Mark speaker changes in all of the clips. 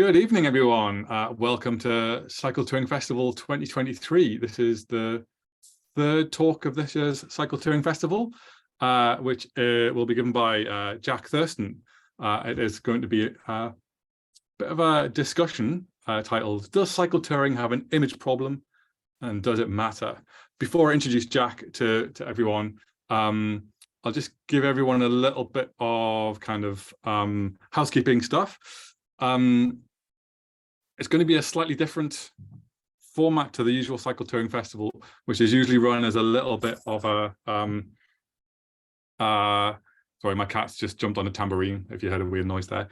Speaker 1: Good evening, everyone. Welcome to Cycle Touring Festival 2023. This is the third talk of this year's Cycle Touring Festival, which will be given by Jack Thurston. It is going to be a bit of a discussion titled, Does Cycle Touring Have an Image Problem and Does It Matter? Before I introduce Jack to everyone, I'll just give everyone a little bit of kind of housekeeping stuff. It's going to be a slightly different format to the usual Cycle Touring Festival, which is usually run as a little bit of a sorry, my cat's just jumped on a tambourine, if you heard a weird noise there.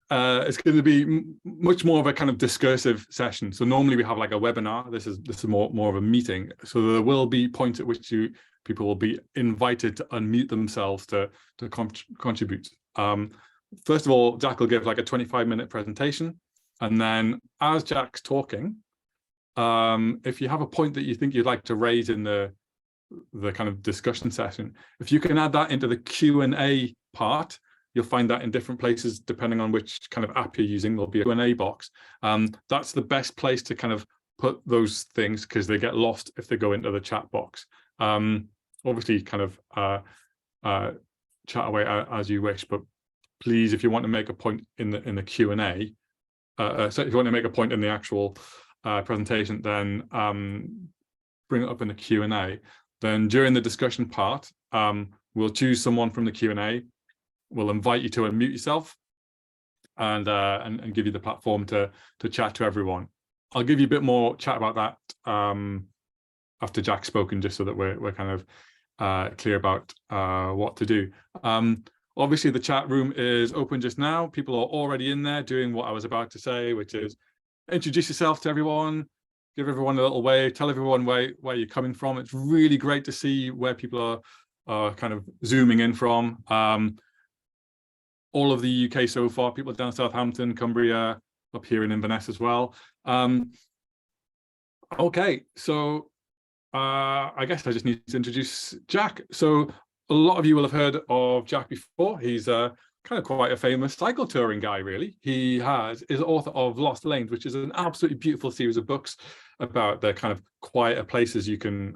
Speaker 1: It's going to be much more of a kind of discursive session. So normally we have like a webinar. This is more of a meeting. So there will be points at which people will be invited to unmute themselves to contribute. First of all, Jack will give like a 25-minute presentation, and then as Jack's talking, if you have a point that you think you'd like to raise in the kind of discussion session, if you can add that into the Q&A part, you'll find that in different places depending on which kind of app you're using. There'll be a Q&A box. That's the best place to kind of put those things because they get lost if they go into the chat box. Obviously, kind of chat away as you wish, but please, if you want to make a point in the Q&A, so if you want to make a point in the actual presentation, then bring it up in the Q&A. Then during the discussion part, we'll choose someone from the Q&A. We'll invite you to unmute yourself and give you the platform to chat to everyone. I'll give you a bit more chat about that after Jack's spoken, just so that we're kind of clear about what to do. Obviously, the chat room is open just now. People are already in there doing what I was about to say, which is introduce yourself to everyone, give everyone a little wave, tell everyone where you're coming from. It's really great to see where people are kind of zooming in from. All of the UK so far, people down Southampton, Cumbria, up here in Inverness as well. Okay, so I guess I just need to introduce Jack. So a lot of you will have heard of Jack before. He's kind of quite a famous cycle touring guy, really. He is author of Lost Lanes, which is an absolutely beautiful series of books about the kind of quieter places you can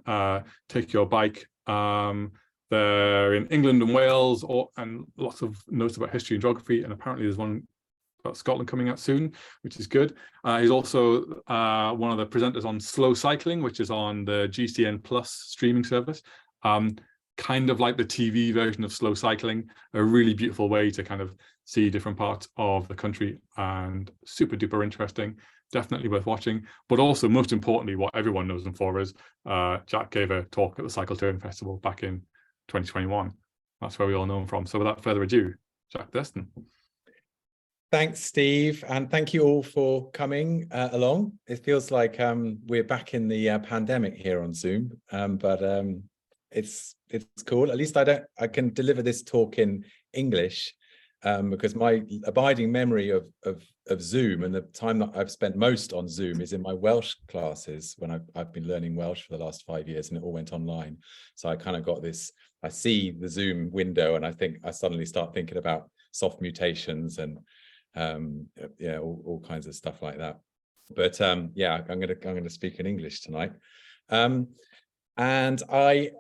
Speaker 1: take your bike. They're in England and Wales, and lots of notes about history and geography. And apparently there's one about Scotland coming out soon, which is good. He's also one of the presenters on Slow Cycling, which is on the GCN Plus streaming service. Kind of like the TV version of Slow Cycling, a really beautiful way to kind of see different parts of the country, and super duper interesting, definitely worth watching. But also, most importantly, what everyone knows him for is Jack gave a talk at the Cycle Touring Festival back in 2021. That's where we all know him from. So without further ado, Jack Thurston.
Speaker 2: Thanks, Steve, and thank you all for coming along. It feels like we're back in the pandemic here on Zoom, but it's cool. At least I can deliver this talk in English, because my abiding memory of Zoom and the time that I've spent most on Zoom is in my Welsh classes when I've been learning Welsh for the last 5 years, and it all went online. So I kind of got this, I see the Zoom window and I suddenly start thinking about soft mutations and all kinds of stuff like that. But yeah, I'm gonna speak in English tonight, and I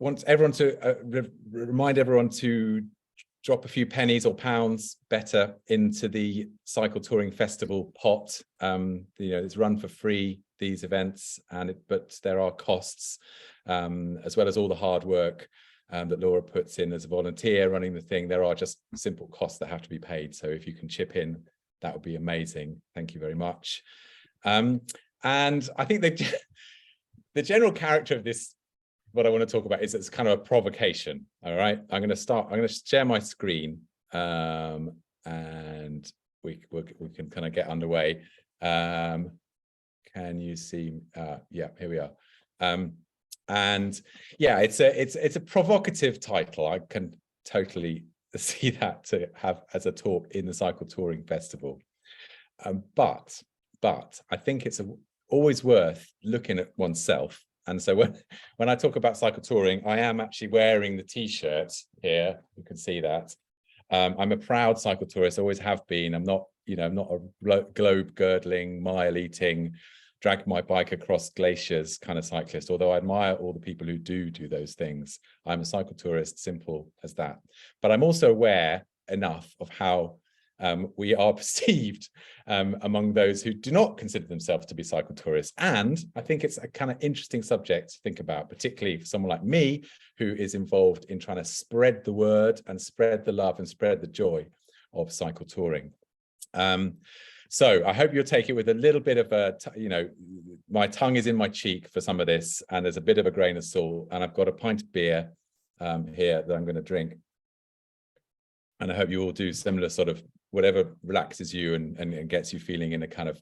Speaker 2: want everyone to remind everyone to drop a few pennies or pounds better into the Cycle Touring Festival pot. It's run for free, these events, but there are costs, as well as all the hard work that Laura puts in as a volunteer running the thing. There are just simple costs that have to be paid. So if you can chip in, that would be amazing. Thank you very much. And I think the general character of this, what I want to talk about, is it's kind of a provocation. All right, I'm going to share my screen, and we can kind of get underway. Can you see? Yeah, here we are. And yeah, it's a provocative title. I can totally see that to have as a talk in the Cycle Touring Festival. But I think it's always worth looking at oneself. And so when I talk about cycle touring, I am actually wearing the T-shirt here. You can see that. I'm a proud cycle tourist, always have been. I'm not, I'm not a globe girdling, mile eating, drag my bike across glaciers kind of cyclist, although I admire all the people who do those things. I'm a cycle tourist, simple as that. But I'm also aware enough of how we are perceived among those who do not consider themselves to be cycle tourists. And I think it's a kind of interesting subject to think about, particularly for someone like me, who is involved in trying to spread the word and spread the love and spread the joy of cycle touring. So I hope you'll take it with a little bit of a, my tongue is in my cheek for some of this, and there's a bit of a grain of salt, and I've got a pint of beer here that I'm going to drink. And I hope you all do similar sort of whatever relaxes you and gets you feeling in a kind of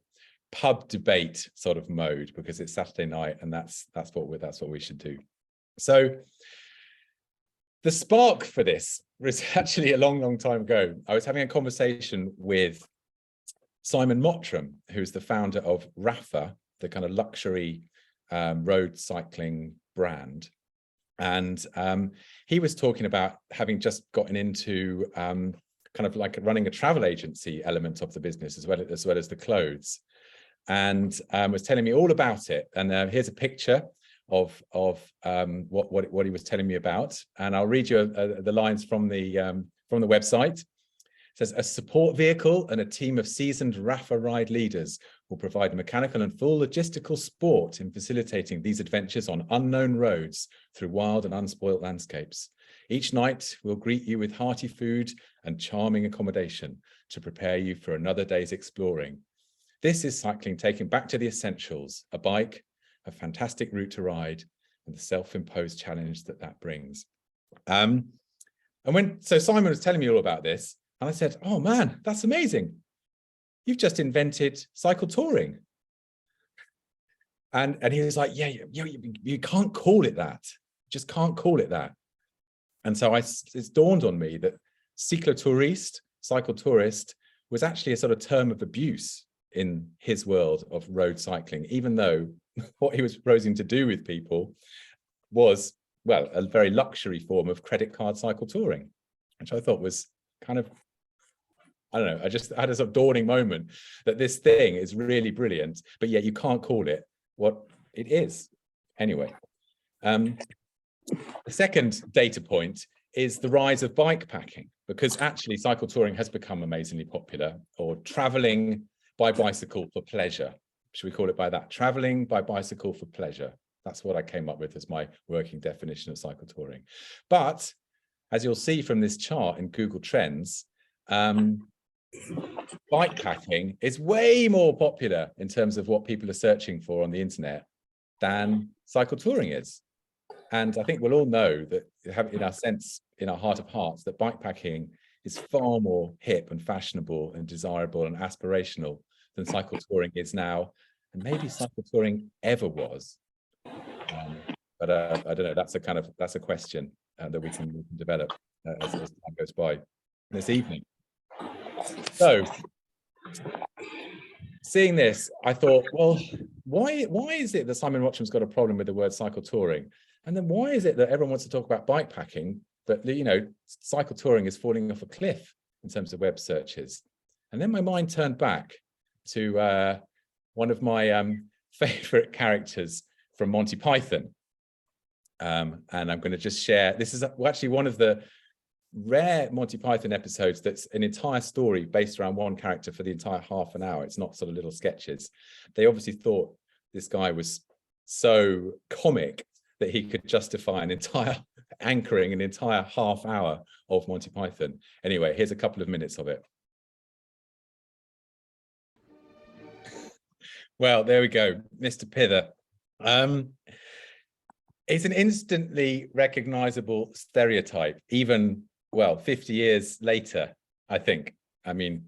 Speaker 2: pub debate sort of mode, because it's Saturday night, and that's what we should do. So the spark for this was actually a long time ago. I was having a conversation with Simon Mottram, who's the founder of Rapha, the kind of luxury road cycling brand. And he was talking about having just gotten into kind of like running a travel agency element of the business as well as the clothes, and was telling me all about it. And here's a picture of what he was telling me about, and I'll read you the lines from the website. It says, a support vehicle and a team of seasoned Rapha ride leaders will provide mechanical and full logistical support in facilitating these adventures on unknown roads through wild and unspoilt landscapes. Each night we'll greet you with hearty food and charming accommodation to prepare you for another day's exploring. This is cycling taken back to the essentials, a bike, a fantastic route to ride, and the self-imposed challenge that brings. So Simon was telling me all about this, and I said, oh man, that's amazing. You've just invented cycle touring. And he was like, yeah, you can't call it that. You just can't call it that. And so it's dawned on me that cyclotouriste, cycle tourist, was actually a sort of term of abuse in his world of road cycling, even though what he was proposing to do with people was, well, a very luxury form of credit card cycle touring, which I thought was kind of, I don't know, I just had a sort of dawning moment that this thing is really brilliant, but yet you can't call it what it is. Anyway, the second data point is the rise of bike packing, because actually cycle touring has become amazingly popular, or traveling by bicycle for pleasure. Should we call it by that? Traveling by bicycle for pleasure. That's what I came up with as my working definition of cycle touring. But as you'll see from this chart in Google Trends, bike packing is way more popular in terms of what people are searching for on the internet than cycle touring is. And I think we'll all know that, have in our sense, in our heart of hearts, that bike packing is far more hip and fashionable and desirable and aspirational than cycle touring is now, and maybe cycle touring ever was. But I don't know. That's a question that we can develop as time goes by this evening. So, seeing this, I thought, well, why is it that Simon Mottram's got a problem with the word cycle touring? And then why is it that everyone wants to talk about bike packing, but cycle touring is falling off a cliff in terms of web searches? And then my mind turned back to one of my favorite characters from Monty Python. And I'm going to just share, this is actually one of the rare Monty Python episodes that's an entire story based around one character for the entire half an hour. It's not sort of little sketches. They obviously thought this guy was so comic that he could justify anchoring an entire half hour of Monty Python. Anyway, here's a couple of minutes of it. Well, there we go, Mr. Pither. It's an instantly recognizable stereotype, even, 50 years later, I think. I mean,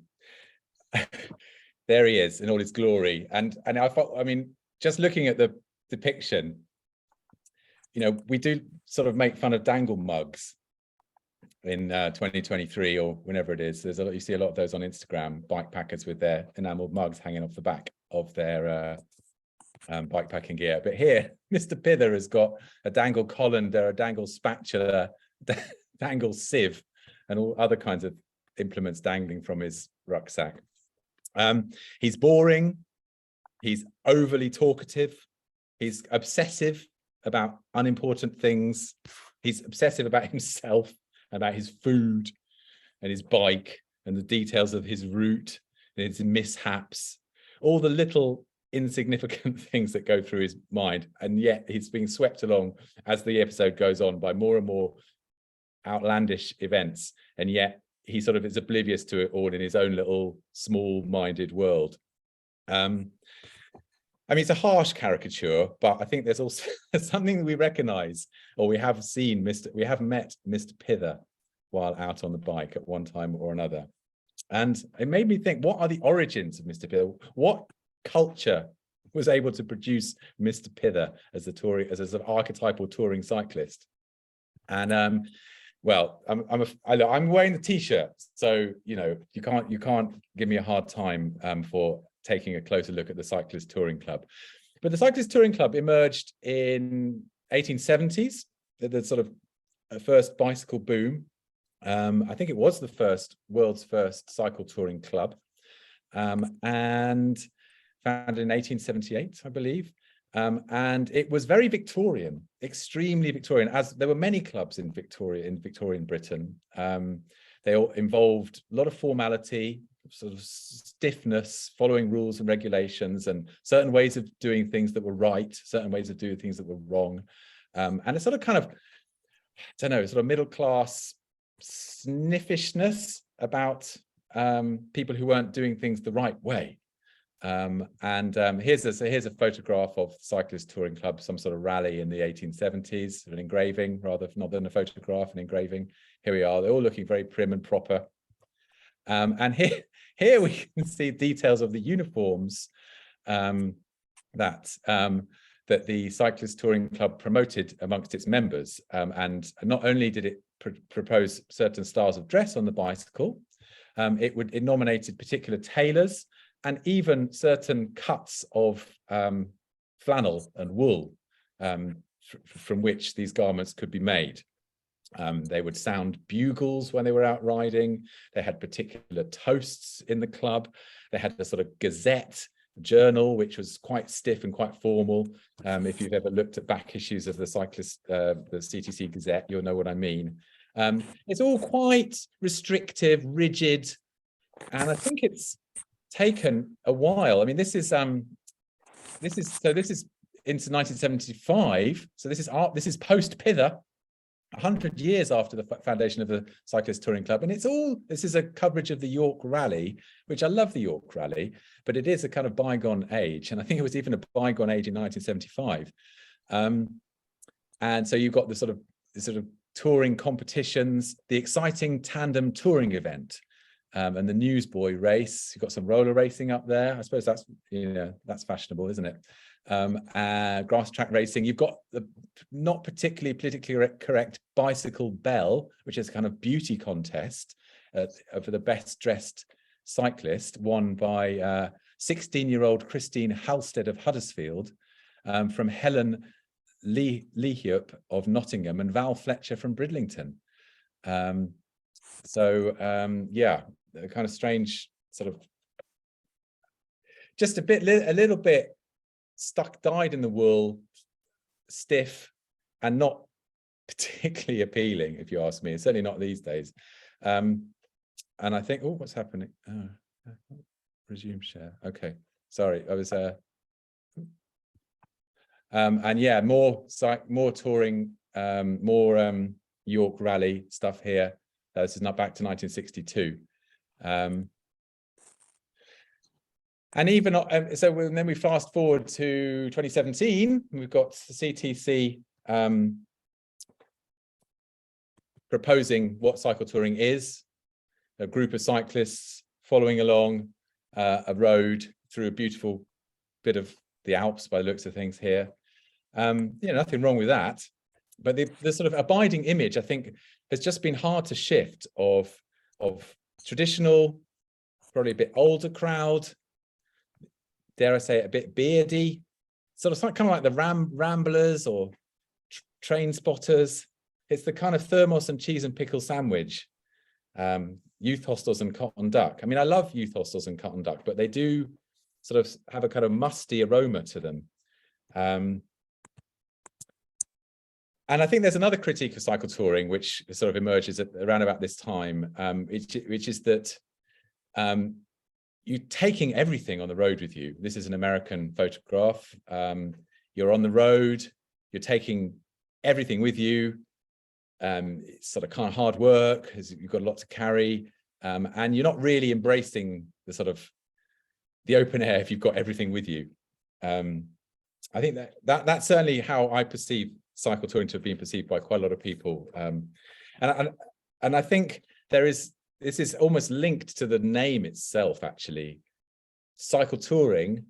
Speaker 2: there he is in all his glory. And I thought, just looking at the depiction, we do sort of make fun of dangle mugs in 2023 or whenever it is. You see a lot of those on Instagram, bike packers with their enameled mugs hanging off the back of their bike packing gear. But here, Mr. Pither has got a dangle colander, a dangle spatula, dangle sieve, and all other kinds of implements dangling from his rucksack. He's boring. He's overly talkative. He's obsessive about unimportant things. He's obsessive about himself, about his food and his bike and the details of his route and his mishaps, all the little insignificant things that go through his mind. And yet he's being swept along as the episode goes on by more and more outlandish events. And yet he sort of is oblivious to it all in his own little small-minded world. I mean, it's a harsh caricature, but I think there's also something that we recognize, or we have seen we have met Mr. Pither while out on the bike at one time or another. And it made me think, what are the origins of Mr. Pither? What culture was able to produce Mr. Pither as an archetypal touring cyclist? And well, I'm wearing the t-shirt, so you know you can't give me a hard time for taking a closer look at the Cyclist Touring Club. But the Cyclist Touring Club emerged in 1870s, the sort of first bicycle boom. I think it was the world's first cycle touring club, and founded in 1878, I believe. And it was very Victorian, extremely Victorian, as there were many clubs in Victorian Britain. They all involved a lot of formality, sort of stiffness, following rules and regulations, and certain ways of doing things that were right, certain ways of doing things that were wrong. And a sort of kind of, I don't know, sort of middle class sniffishness about people who weren't doing things the right way. Here's a photograph of the Cyclist Touring Club, some sort of rally in the 1870s, an engraving rather not than a photograph, an engraving. Here we are, they're all looking very prim and proper. And here we can see details of the uniforms that the Cyclist Touring Club promoted amongst its members. And not only did it propose certain styles of dress on the bicycle, it nominated particular tailors and even certain cuts of flannel and wool from which these garments could be made. They would sound bugles when they were out riding. They had particular toasts in the club. They had a sort of gazette journal, which was quite stiff and quite formal. If you've ever looked at back issues of the CTC Gazette, you'll know what I mean. It's all quite restrictive, rigid, and I think it's taken a while. I mean, this is into 1975. So this is post Pither, 100 years after the foundation of the Cyclist Touring Club. And this is a coverage of the York Rally, which I love the York Rally, but it is a kind of bygone age. And I think it was even a bygone age in 1975. And so you've got the sort of touring competitions, the exciting tandem touring event, and the Newsboy race. You've got some roller racing up there. I suppose that's fashionable, isn't it? Grass track racing. You've got the not particularly politically correct Bicycle Bell, which is a kind of beauty contest for the best dressed cyclist, won by 16-year-old Christine Halstead of Huddersfield, from Helen Leahup of Nottingham and Val Fletcher from Bridlington. Yeah, a kind of strange sort of, just a little bit dyed in the wool, stiff, and not particularly appealing, if you ask me. It's certainly not these days. And I think, oh, what's happening? Oh, resume share. Okay, sorry, I was. And yeah, more touring, more York Rally stuff here. This is not back to 1962. And even then we fast forward to 2017. We've got the CTC proposing what cycle touring is: a group of cyclists following along a road through a beautiful bit of the Alps, by the looks of things here. Nothing wrong with that, but the sort of abiding image, I think, has just been hard to shift of traditional, probably a bit older crowd, dare I say it, a bit beardy, sort of kind of like the Ramblers or Train Spotters. It's the kind of thermos and cheese and pickle sandwich youth hostels and Cotton Duck. I mean, I love youth hostels and Cotton Duck, but they do sort of have a kind of musty aroma to them. And I think there's another critique of cycle touring, which sort of emerges around about this time, which is that you're taking everything on the road with you. This is an American photograph. You're on the road, you're taking everything with you. It's sort of kind of hard work, as you've got a lot to carry, and you're not really embracing the sort of the open air if you've got everything with you. I think that's certainly how I perceive cycle touring to have been perceived by quite a lot of people. And I think this is almost linked to the name itself, actually. Cycle touring,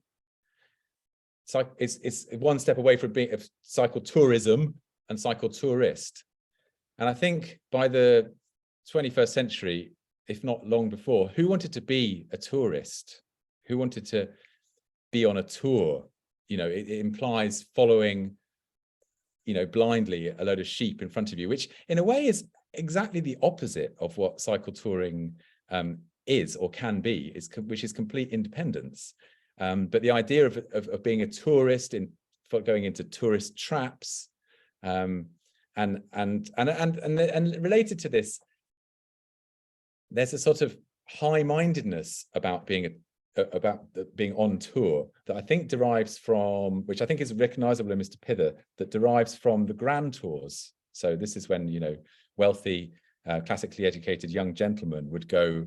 Speaker 2: it's one step away from being cycle tourism and cycle tourist. And I think by the 21st century, if not long before, who wanted to be a tourist? Who wanted to be on a tour? You know, it implies following, you know, blindly a load of sheep in front of you, which in a way is exactly the opposite of what cycle touring is or can be, which is complete independence. But the idea of being a tourist, going into tourist traps, and related to this, there's a sort of high-mindedness about being on tour that I think derives from, which I think is recognizable in Mr. Pither, that derives from the grand tours. So this is when, you know, wealthy, classically educated young gentlemen would go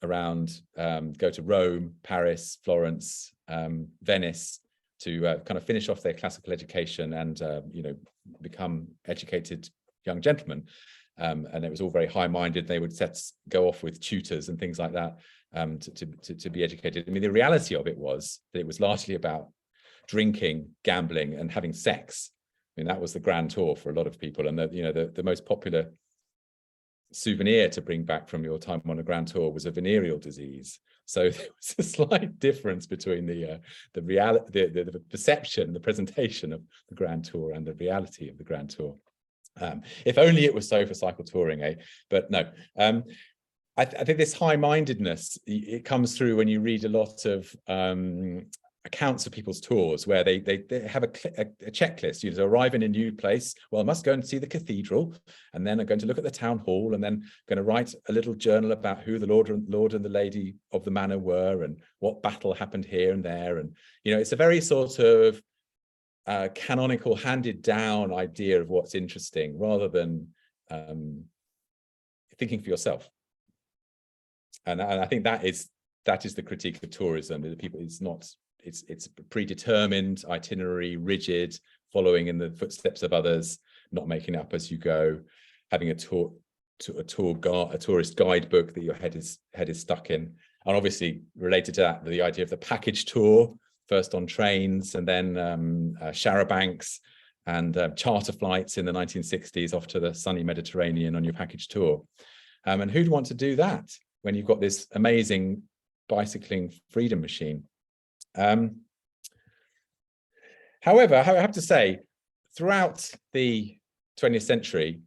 Speaker 2: around, go to Rome, Paris, Florence, Venice, to kind of finish off their classical education and, you know, become educated young gentlemen. And it was all very high-minded. They would go off with tutors and things like that to be educated. I mean, the reality of it was that it was largely about drinking, gambling, and having sex. I mean, that was the grand tour for a lot of people. And the most popular souvenir to bring back from your time on a grand tour was a venereal disease. So there was a slight difference between the reality, the perception, the presentation of the grand tour and the reality of the grand tour. If only it was so for cycle touring, eh? But no. I think this high-mindedness, it comes through when you read a lot of accounts of people's tours where they have a checklist. You know, arrive in a new place, well, I must go and see the cathedral, and then I'm going to look at the town hall, and then going to write a little journal about who the Lord and the Lady of the manor were, and what battle happened here and there. And, you know, it's a very sort of canonical, handed down idea of what's interesting, rather than thinking for yourself. And I think that is the critique of tourism. That people, it's predetermined itinerary, rigid, following in the footsteps of others, not making up as you go, having a tourist guidebook that your head is stuck in. And obviously related to that, the idea of the package tour, first on trains, and then charabancs and charter flights in the 1960s off to the sunny Mediterranean on your package tour. And who'd want to do that when you've got this amazing bicycling freedom machine? However, I have to say, throughout the 20th century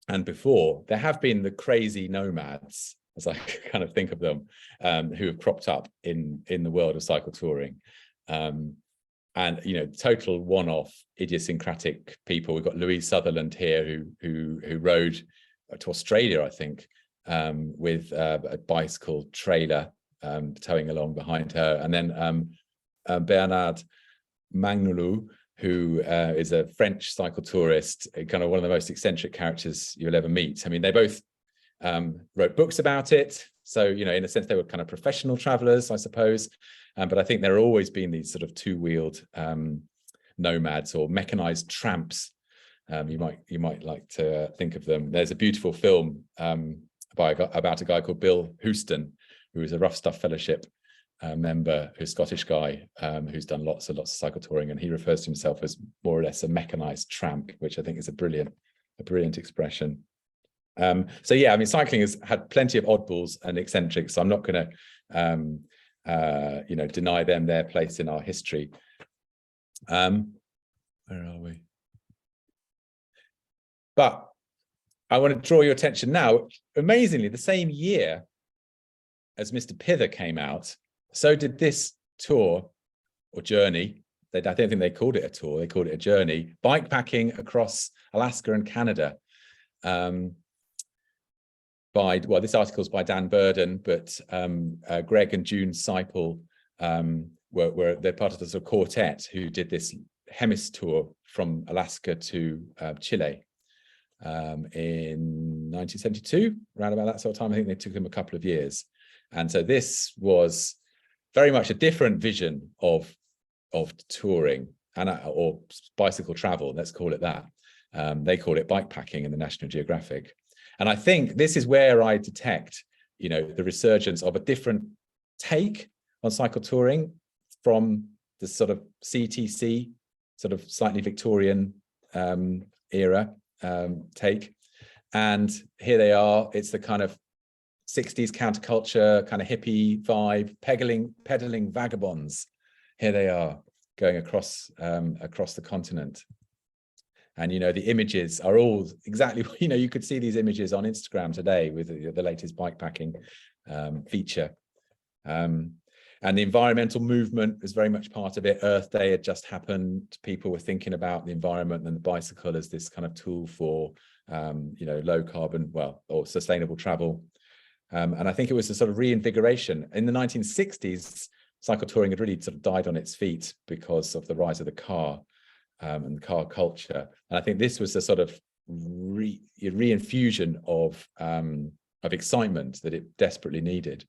Speaker 2: and before, there have been the crazy nomads, as I kind of think of them, who have cropped up in the world of cycle touring. And, you know, total one-off idiosyncratic people. We've got Louise Sutherland here who rode to Australia, I think, with a bicycle trailer towing along behind her. And then Bernard Magnolou, who is a French cycle tourist, kind of one of the most eccentric characters you'll ever meet. I mean, they both wrote books about it. So, you know, in a sense, they were kind of professional travelers, I suppose. But I think there have always been these sort of two-wheeled nomads or mechanized tramps. You might like to think of them. There's a beautiful film about a guy called Bill Houston, who is a Rough Stuff Fellowship member, who's a Scottish guy who's done lots and lots of cycle touring, and he refers to himself as more or less a mechanized tramp, which I think is a brilliant expression. So yeah, I mean, cycling has had plenty of oddballs and eccentrics, so I'm not going to you know, deny them their place in our history. Where are we? But I want to draw your attention now. Amazingly, the same year as Mr. Pither came out, so did this tour or journey. I don't think they called it a tour, they called it a journey, bikepacking across Alaska and Canada. This article is by Dan Burden, but Greg and June Seipel they're part of the sort of quartet who did this Hemis tour from Alaska to Chile in 1972, around about that sort of time. I think they took them a couple of years. And so this was very much a different vision of touring or bicycle travel, let's call it that. They call it bikepacking in the National Geographic. And I think this is where I detect, the resurgence of a different take on cycle touring from the sort of CTC, sort of slightly Victorian era take. And here they are. It's the kind of 60s counterculture, kind of hippie vibe, pedaling vagabonds. Here they are going across the continent. And, the images are all exactly, you could see these images on Instagram today with the latest bikepacking feature. And the environmental movement was very much part of it. Earth Day had just happened. People were thinking about the environment and the bicycle as this kind of tool for, low carbon, or sustainable travel. And I think it was a sort of reinvigoration. In the 1960s, cycle touring had really sort of died on its feet because of the rise of the car and the car culture. And I think this was a sort of reinfusion of excitement that it desperately needed.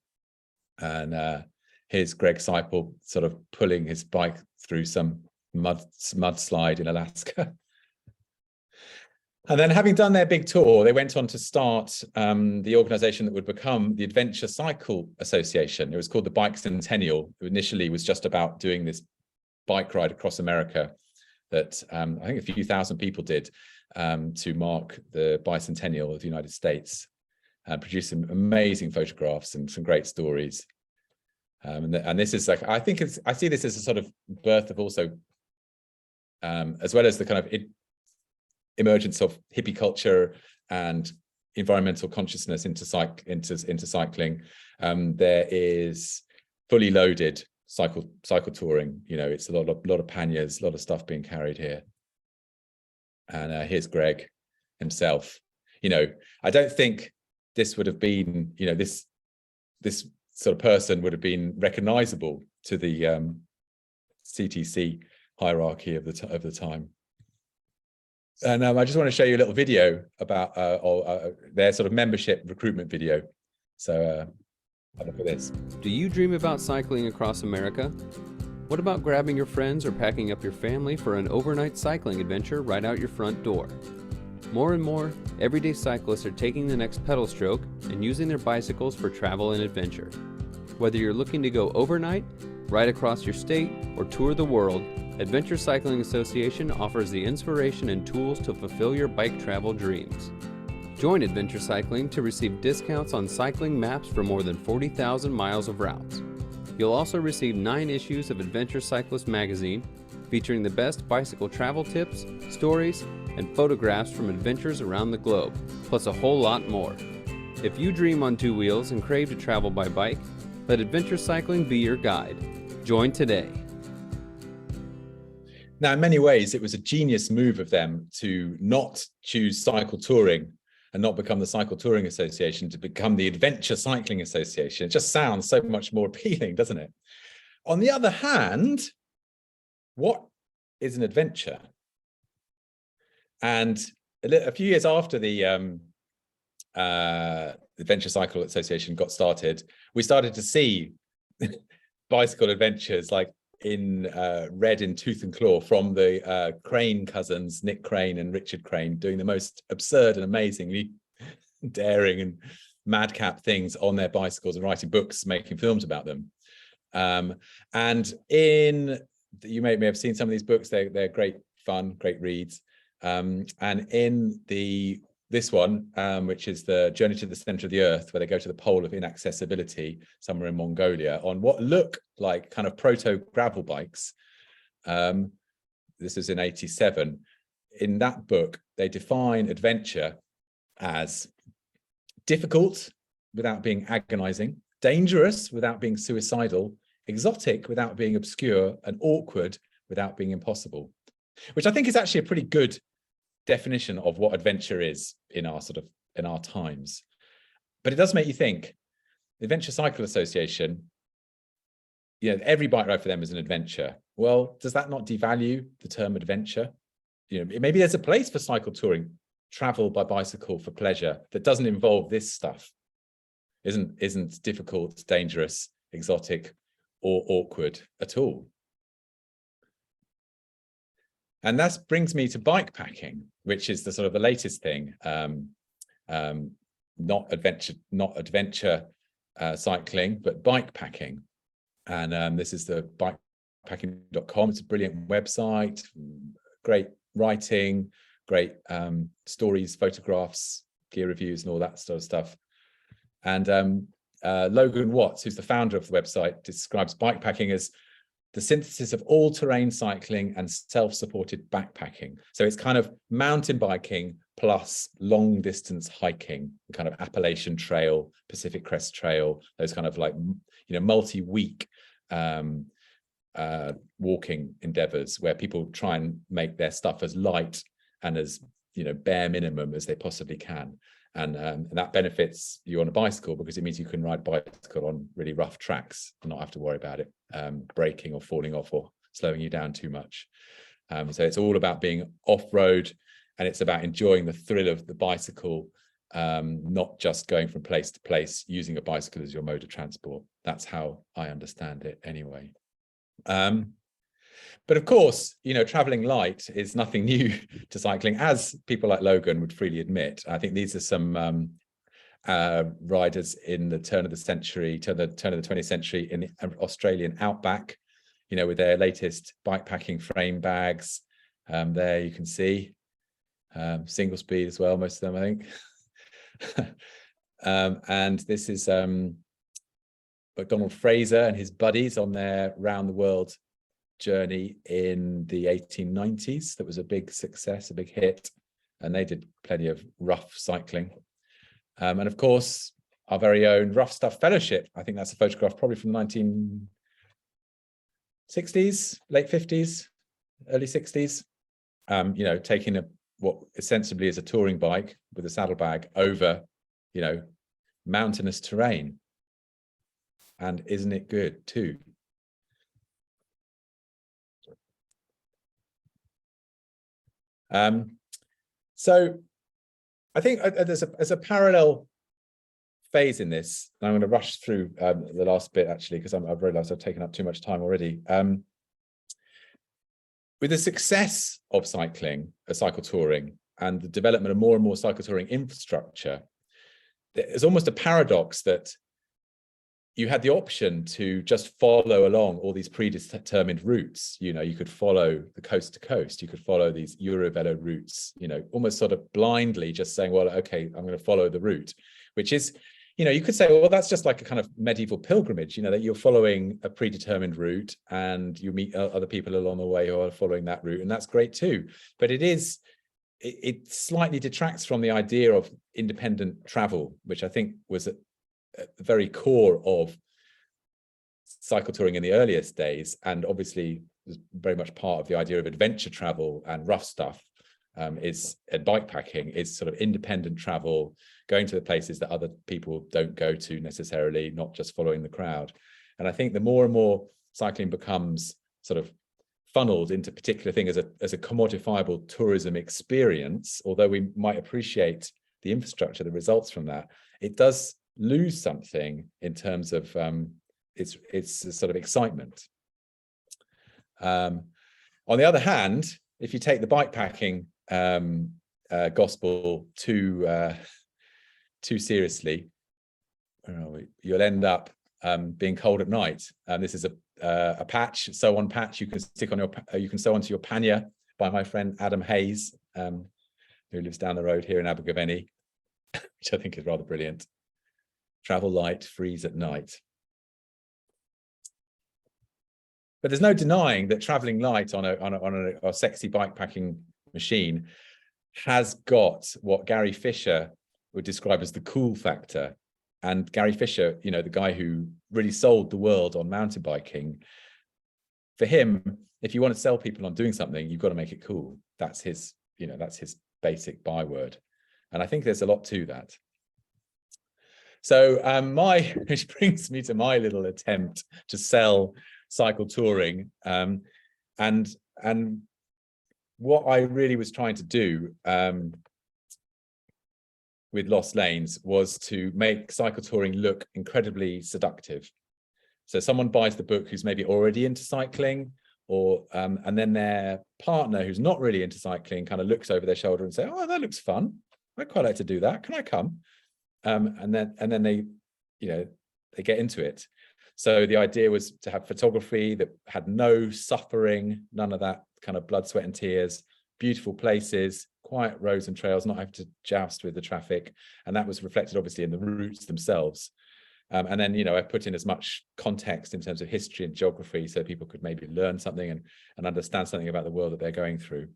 Speaker 2: And here's Greg Seipel sort of pulling his bike through some mudslide in Alaska. And then, having done their big tour, they went on to start the organization that would become the Adventure Cycle Association. It was called the Bike Centennial. It initially was just about doing this bike ride across America that I think a few thousand people did to mark the bicentennial of the United States, and produce some amazing photographs and some great stories. And this is I see this as a sort of birth of also, as well as the kind of emergence of hippie culture and environmental consciousness into cycling. There is fully loaded cycle touring. It's a lot of panniers, a lot of stuff being carried here. And here's Greg himself. I don't think this would have been, this sort of person would have been recognizable to the CTC hierarchy of the time. And I just want to show you a little video about their sort of membership recruitment video. So have a look at this.
Speaker 3: Do you dream about cycling across America? What about grabbing your friends or packing up your family for an overnight cycling adventure right out your front door? More and more, everyday cyclists are taking the next pedal stroke and using their bicycles for travel and adventure. Whether you're looking to go overnight, ride across your state, or tour the world, Adventure Cycling Association offers the inspiration and tools to fulfill your bike travel dreams. Join Adventure Cycling to receive discounts on cycling maps for more than 40,000 miles of routes. You'll also receive 9 issues of Adventure Cyclist magazine, featuring the best bicycle travel tips, stories, and photographs from adventures around the globe, plus a whole lot more. If you dream on 2 wheels and crave to travel by bike, let Adventure Cycling be your guide. Join today.
Speaker 2: Now, in many ways, it was a genius move of them to not choose cycle touring and not become the Cycle Touring Association, to become the Adventure Cycling Association. It just sounds so much more appealing, doesn't it? On the other hand, what is an adventure? And a few years after the Adventure Cycle Association got started, we started to see bicycle adventures like in red in tooth and claw from the Crane cousins, Nick Crane and Richard Crane, doing the most absurd and amazingly daring and madcap things on their bicycles and writing books, making films about them. And you may have seen some of these books. They're great fun, great reads. And in this one, which is the Journey to the Center of the Earth, where they go to the pole of inaccessibility somewhere in Mongolia on what look like kind of proto gravel bikes. This is in 87. In that book, they define adventure as difficult without being agonizing, dangerous without being suicidal, exotic without being obscure, and awkward without being impossible, which I think is actually a pretty good definition of what adventure is in our times. But it does make you think. The Adventure Cycle Association, every bike ride for them is an adventure. Well, does that not devalue the term adventure? Maybe there's a place for cycle touring, travel by bicycle for pleasure, that doesn't involve this stuff, isn't difficult, dangerous, exotic, or awkward at all. And that brings me to bike packing, which is the sort of the latest thing. Not adventure cycling, but bike packing. And this is the bikepacking.com. It's a brilliant website, great writing, great stories, photographs, gear reviews, and all that sort of stuff. And Logan Watts, who's the founder of the website, describes bikepacking as the synthesis of all-terrain cycling and self-supported backpacking. So it's kind of mountain biking plus long-distance hiking, the kind of Appalachian Trail, Pacific Crest Trail, those kind of like, multi-week walking endeavors where people try and make their stuff as light and as bare minimum as they possibly can. And that benefits you on a bicycle because it means you can ride bicycle on really rough tracks and not have to worry about it breaking or falling off or slowing you down too much. So it's all about being off-road, and it's about enjoying the thrill of the bicycle, not just going from place to place using a bicycle as your mode of transport. That's how I understand it anyway. But of course, traveling light is nothing new to cycling, as people like Logan would freely admit. I think these are some riders in the turn of the 20th century in the Australian outback, with their latest bikepacking frame bags. There you can see single speed as well, most of them, I think. And this is Donald Fraser and his buddies on their round the world journey in the 1890s. That was a big success, a big hit, and they did plenty of rough cycling. And of course, our very own Rough Stuff Fellowship. I think that's a photograph probably from 1960s, late 50s, early 60s. Taking what ostensibly is a touring bike with a saddlebag over, mountainous terrain. And isn't it good too? So I think there's a parallel phase in this. I'm going to rush through the last bit actually, because I've realized I've taken up too much time already. With the success of cycling, cycle touring, and the development of more and more cycle touring infrastructure, there's almost a paradox that you had the option to just follow along all these predetermined routes. You could follow the coast to coast. You could follow these Eurovelo routes, almost sort of blindly just saying, well, okay, I'm going to follow the route, which is, you could say, well, that's just like a kind of medieval pilgrimage, that you're following a predetermined route and you meet other people along the way who are following that route. And that's great too. But it slightly detracts from the idea of independent travel, which I think was at the very core of cycle touring in the earliest days, and obviously was very much part of the idea of adventure travel and rough stuff. And bikepacking is sort of independent travel, going to the places that other people don't go to necessarily, not just following the crowd. And I think the more and more cycling becomes sort of funneled into a particular thing as a commodifiable tourism experience, although we might appreciate the infrastructure, the results from that, it does lose something in terms of its sort of excitement. On the other hand, if you take the bikepacking gospel too seriously, you'll end up being cold at night. This is a patch, sew-on patch you can stick on you can sew onto your pannier by my friend Adam Hayes, who lives down the road here in Abergavenny, which I think is rather brilliant. Travel light, freeze at night. But there's no denying that traveling light on a sexy bikepacking machine has got what Gary Fisher would describe as the cool factor. And Gary Fisher, you know, the guy who really sold the world on mountain biking, for him, if you want to sell people on doing something, you've got to make it cool. That's his, you know, that's his basic byword. And I think there's a lot to that. So which brings me to my little attempt to sell cycle touring. And what I really was trying to do with Lost Lanes was to make cycle touring look incredibly seductive. So someone buys the book who's maybe already into cycling, or and then their partner who's not really into cycling kind of looks over their shoulder and say, "Oh, that looks fun. I'd quite like to do that. Can I come?" And then they, you know, they get into it. So the idea was to have photography that had no suffering, none of that kind of blood, sweat and tears, beautiful places, quiet roads and trails, not have to joust with the traffic. And that was reflected obviously in the routes themselves. And then, you know, I put in as much context in terms of history and geography so people could maybe learn something and understand something about the world that they're going through.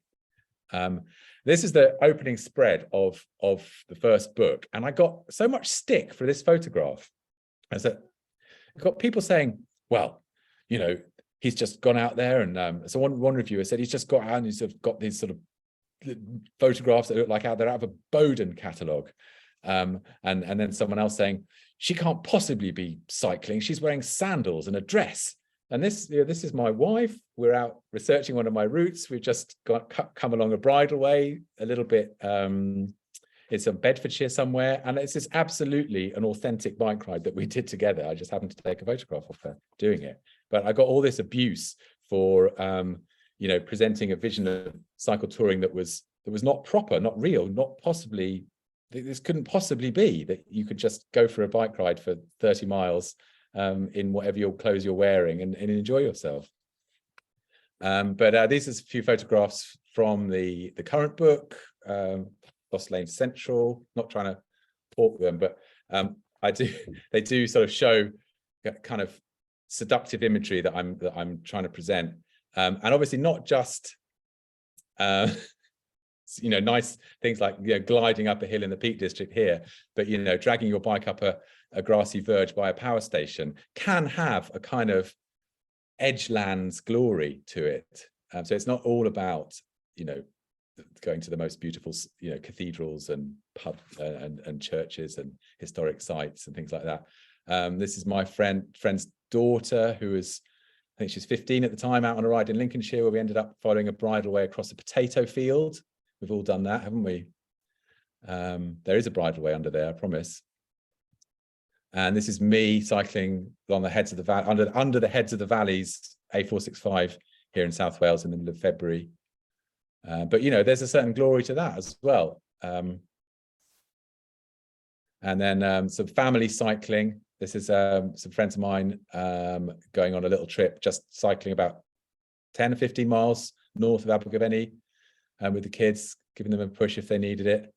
Speaker 2: This is the opening spread of the first book. And I got so much stick for this photograph. As that I got people saying, well, you know, he's just gone out there. And so one reviewer said he's just got out and he's sort of got these sort of photographs that look like they're out of a Bowden catalogue. And then someone else saying, she can't possibly be cycling. She's wearing sandals and a dress. And this, you know, this is my wife. We're out researching one of my routes. We've just come along a bridleway a little bit. It's in Bedfordshire somewhere. And it's just absolutely an authentic bike ride that we did together. I just happened to take a photograph of her doing it. But I got all this abuse for, you know, presenting a vision of cycle touring that was not proper, not real, not possibly. This couldn't possibly be that you could just go for a bike ride for 30 miles in whatever your clothes you're wearing and enjoy yourself. But these are a few photographs from the current book, Lost Lane Central. Not trying to pork them, but they do sort of show kind of seductive imagery that I'm trying to present, and obviously not just you know, nice things like, you know, gliding up a hill in the Peak District here, but, you know, dragging your bike up a grassy verge by a power station can have a kind of edgelands glory to it. So it's not all about, you know, going to the most beautiful, you know, cathedrals and pubs and churches and historic sites and things like that. This is my friend's daughter, who was, I think she's 15 at the time, out on a ride in Lincolnshire where we ended up following a bridleway across a potato field. We've all done that, haven't we? There is a bridleway under there, I promise. And this is me cycling along the heads of the valley, under the heads of the valleys, A465 here in South Wales in the middle of February. But, you know, there's a certain glory to that as well. And then some family cycling. This is some friends of mine going on a little trip, just cycling about 10 or 15 miles north of Abergavenny. With the kids, giving them a push if they needed it.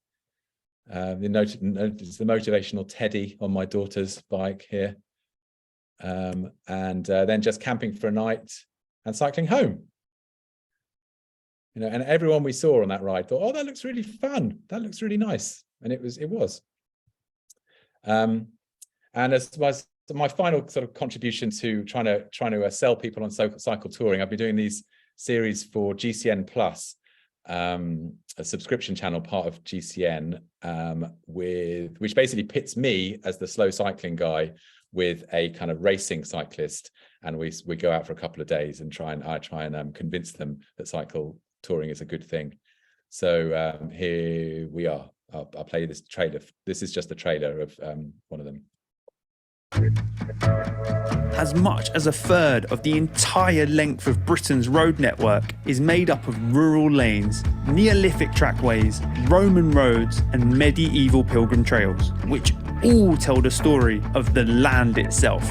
Speaker 2: It's the motivational Teddy on my daughter's bike here. And then just camping for a night and cycling home. You know, and everyone we saw on that ride thought, oh, that looks really fun. That looks really nice. And it was. And as my final sort of contribution to trying to sell people on cycle touring, I've been doing these series for GCN Plus. A subscription channel, part of GCN, which basically pits me as the slow cycling guy with a kind of racing cyclist, and we go out for a couple of days and I try and convince them that cycle touring is a good thing. So here we are. I'll play this trailer. This is just the trailer of one of them.
Speaker 4: As much as a third of the entire length of Britain's road network is made up of rural lanes, Neolithic trackways, Roman roads and medieval pilgrim trails, which all tell the story of the land itself.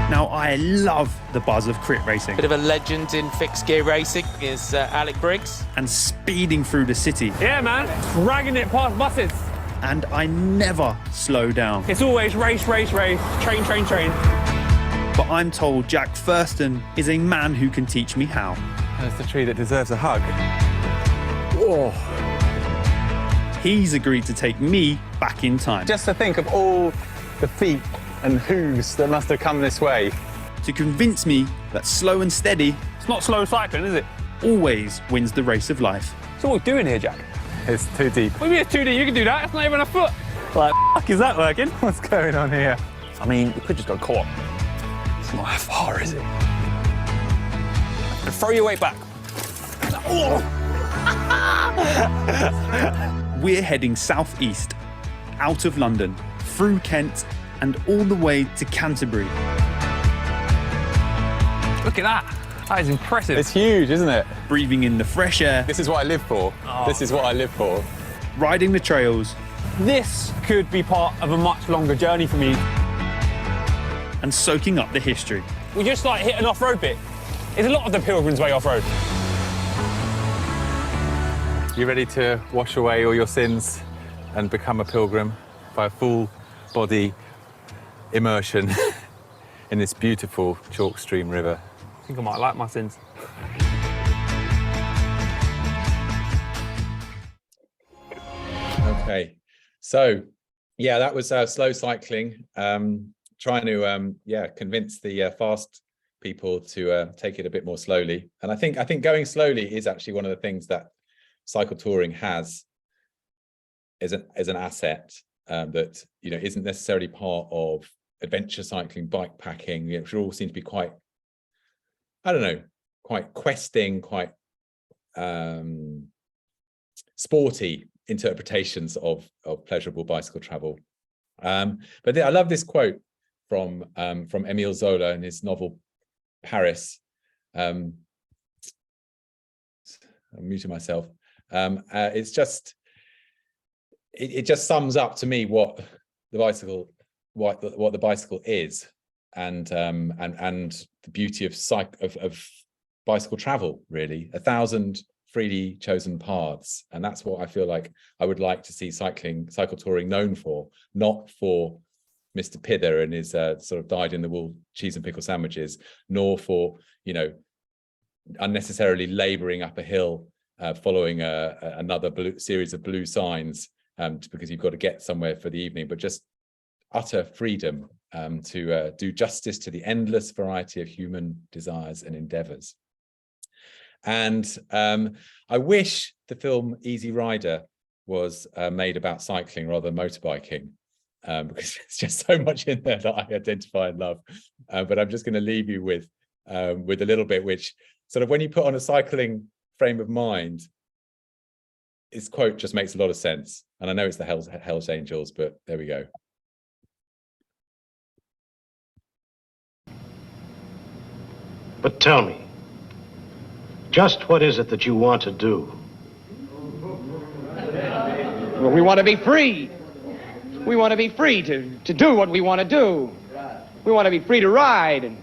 Speaker 4: Now, I love the buzz of crit racing.
Speaker 5: Bit of a legend in fixed gear racing is Alec Briggs.
Speaker 4: And speeding through the city.
Speaker 6: Yeah, man, dragging it past buses.
Speaker 4: And I never slow down.
Speaker 6: It's always race, rain.
Speaker 4: But I'm told Jack Thurston is a man who can teach me how.
Speaker 7: That's the tree that deserves a hug. Oh.
Speaker 4: He's agreed to take me back in time
Speaker 7: Just to think of all the feet and hooves that must have come this way.
Speaker 4: to convince me that slow and steady
Speaker 6: It's not slow cycling, is it?
Speaker 4: always wins the race of life.
Speaker 6: So what are we doing here, Jack?
Speaker 7: It's too deep.
Speaker 6: What do you mean it's 2D? You can do that. It's not even a foot.
Speaker 7: Like, fuck, is that working? What's going on here?
Speaker 6: I mean, we could just go co-op. It's not how far, is it? And throw your weight back.
Speaker 4: We're heading southeast, out of London, through Kent, and all the way to Canterbury.
Speaker 6: Look at that. That is impressive.
Speaker 7: It's huge, isn't it?
Speaker 4: Breathing in the fresh air,
Speaker 7: This is what I live for. This is what I live for.
Speaker 4: riding the trails,
Speaker 6: This could be part of a much longer journey for me.
Speaker 4: and soaking up the history.
Speaker 6: We just like hit an off-road bit. It's a lot of the Pilgrim's Way off-road.
Speaker 7: You ready to wash away all your sins and become a pilgrim by a full body immersion in this beautiful chalk stream river?
Speaker 6: I think I might like my sins.
Speaker 2: Okay, so yeah, that was slow cycling. Trying to convince the fast people to take it a bit more slowly. And I think going slowly is actually one of the things that cycle touring has as an asset that isn't necessarily part of adventure cycling, bike packing, which all seem to be quite, I don't know, quite questing, quite sporty interpretations of pleasurable bicycle travel. But I love this quote from Émile Zola in his novel Paris. I'm muting myself. It's just it just sums up to me what the bicycle is, and the beauty of bicycle travel, really. 1,000 freely chosen paths, and that's what I feel like I would like to see cycle touring known for, not for Mr. Pither and his sort of dyed-in-the-wool cheese and pickle sandwiches, nor for unnecessarily labouring up a hill following another series of blue signs because you've got to get somewhere for the evening, but just utter freedom to do justice to the endless variety of human desires and endeavours. And I wish the film Easy Rider was made about cycling rather than motorbiking, because there's just so much in there that I identify and love. But I'm just going to leave you with a little bit, which sort of, when you put on a cycling frame of mind, this quote just makes a lot of sense. And I know it's the Hells Angels, but there we go.
Speaker 8: But tell me, just what is it that you want to do?
Speaker 9: Well, we want to be free. We want to be free to do what we want to do. We want to be free to ride. And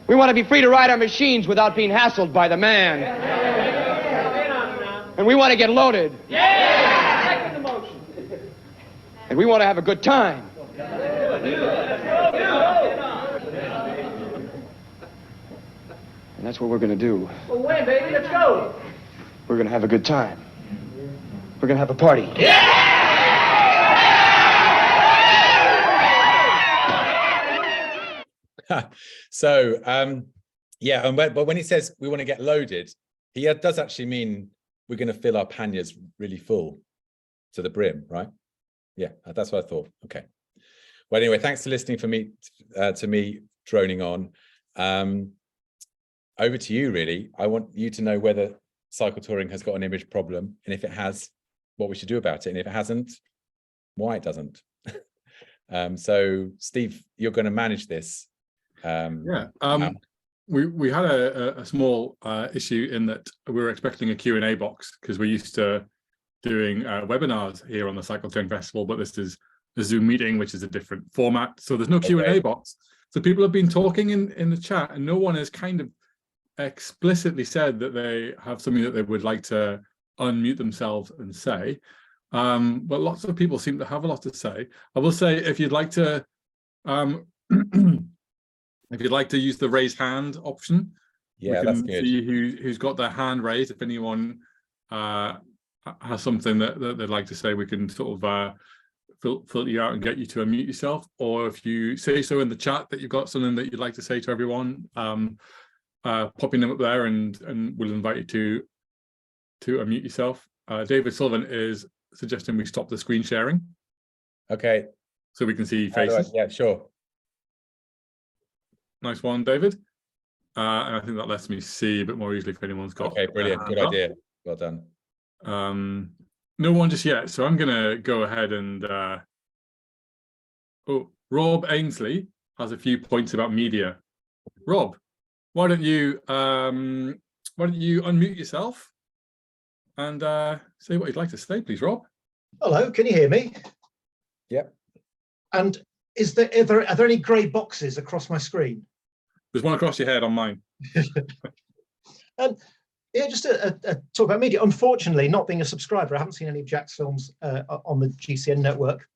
Speaker 9: we want to be free to ride our machines without being hassled by the man. And we want to get loaded. And we want to have a good time. And that's what we're going to do.
Speaker 10: Well, when, baby? Let's go.
Speaker 9: We're going to have a good time. We're going to have a party.
Speaker 2: So, but when he says we want to get loaded, he does actually mean we're going to fill our panniers really full to the brim, right? Yeah, that's what I thought. Okay. Well, anyway, thanks for listening to me droning on. Over to you, really. I want you to know whether cycle touring has got an image problem, and if it has, what we should do about it, and if it hasn't, why it doesn't. So, Steve, you're going to manage this.
Speaker 1: We had a small issue in that we were expecting a Q&A box, because we're used to doing webinars here on the Cycle Touring Festival, but this is a Zoom meeting, which is a different format, so there's no Q&A box. So people have been talking in the chat, and no one has kind of explicitly said that they have something that they would like to unmute themselves and say, but lots of people seem to have a lot to say. I will say, if you'd like to use the raise hand option, we can see who's got their hand raised. If anyone has something that they'd like to say, we can sort of filter you out and get you to unmute yourself. Or if you say so in the chat that you've got something that you'd like to say to everyone, popping them up there, and we'll invite you to unmute yourself. David Sullivan is suggesting we stop the screen sharing.
Speaker 2: Okay.
Speaker 1: So we can see faces.
Speaker 2: Yeah, sure.
Speaker 1: Nice one, David. And I think that lets me see a bit more easily if anyone's got.
Speaker 2: Okay, brilliant. Good idea. Well done.
Speaker 1: No one just yet, so I'm gonna go ahead and Rob Ainsley has a few points about media. Rob, why don't you unmute yourself and say what you'd like to say, please, Rob?
Speaker 11: Hello, can you hear me?
Speaker 2: Yep.
Speaker 11: And are there any grey boxes across my screen?
Speaker 1: There's one across your head on mine.
Speaker 11: Yeah, just a talk about media. Unfortunately, not being a subscriber, I haven't seen any of Jack's films on the GCN network,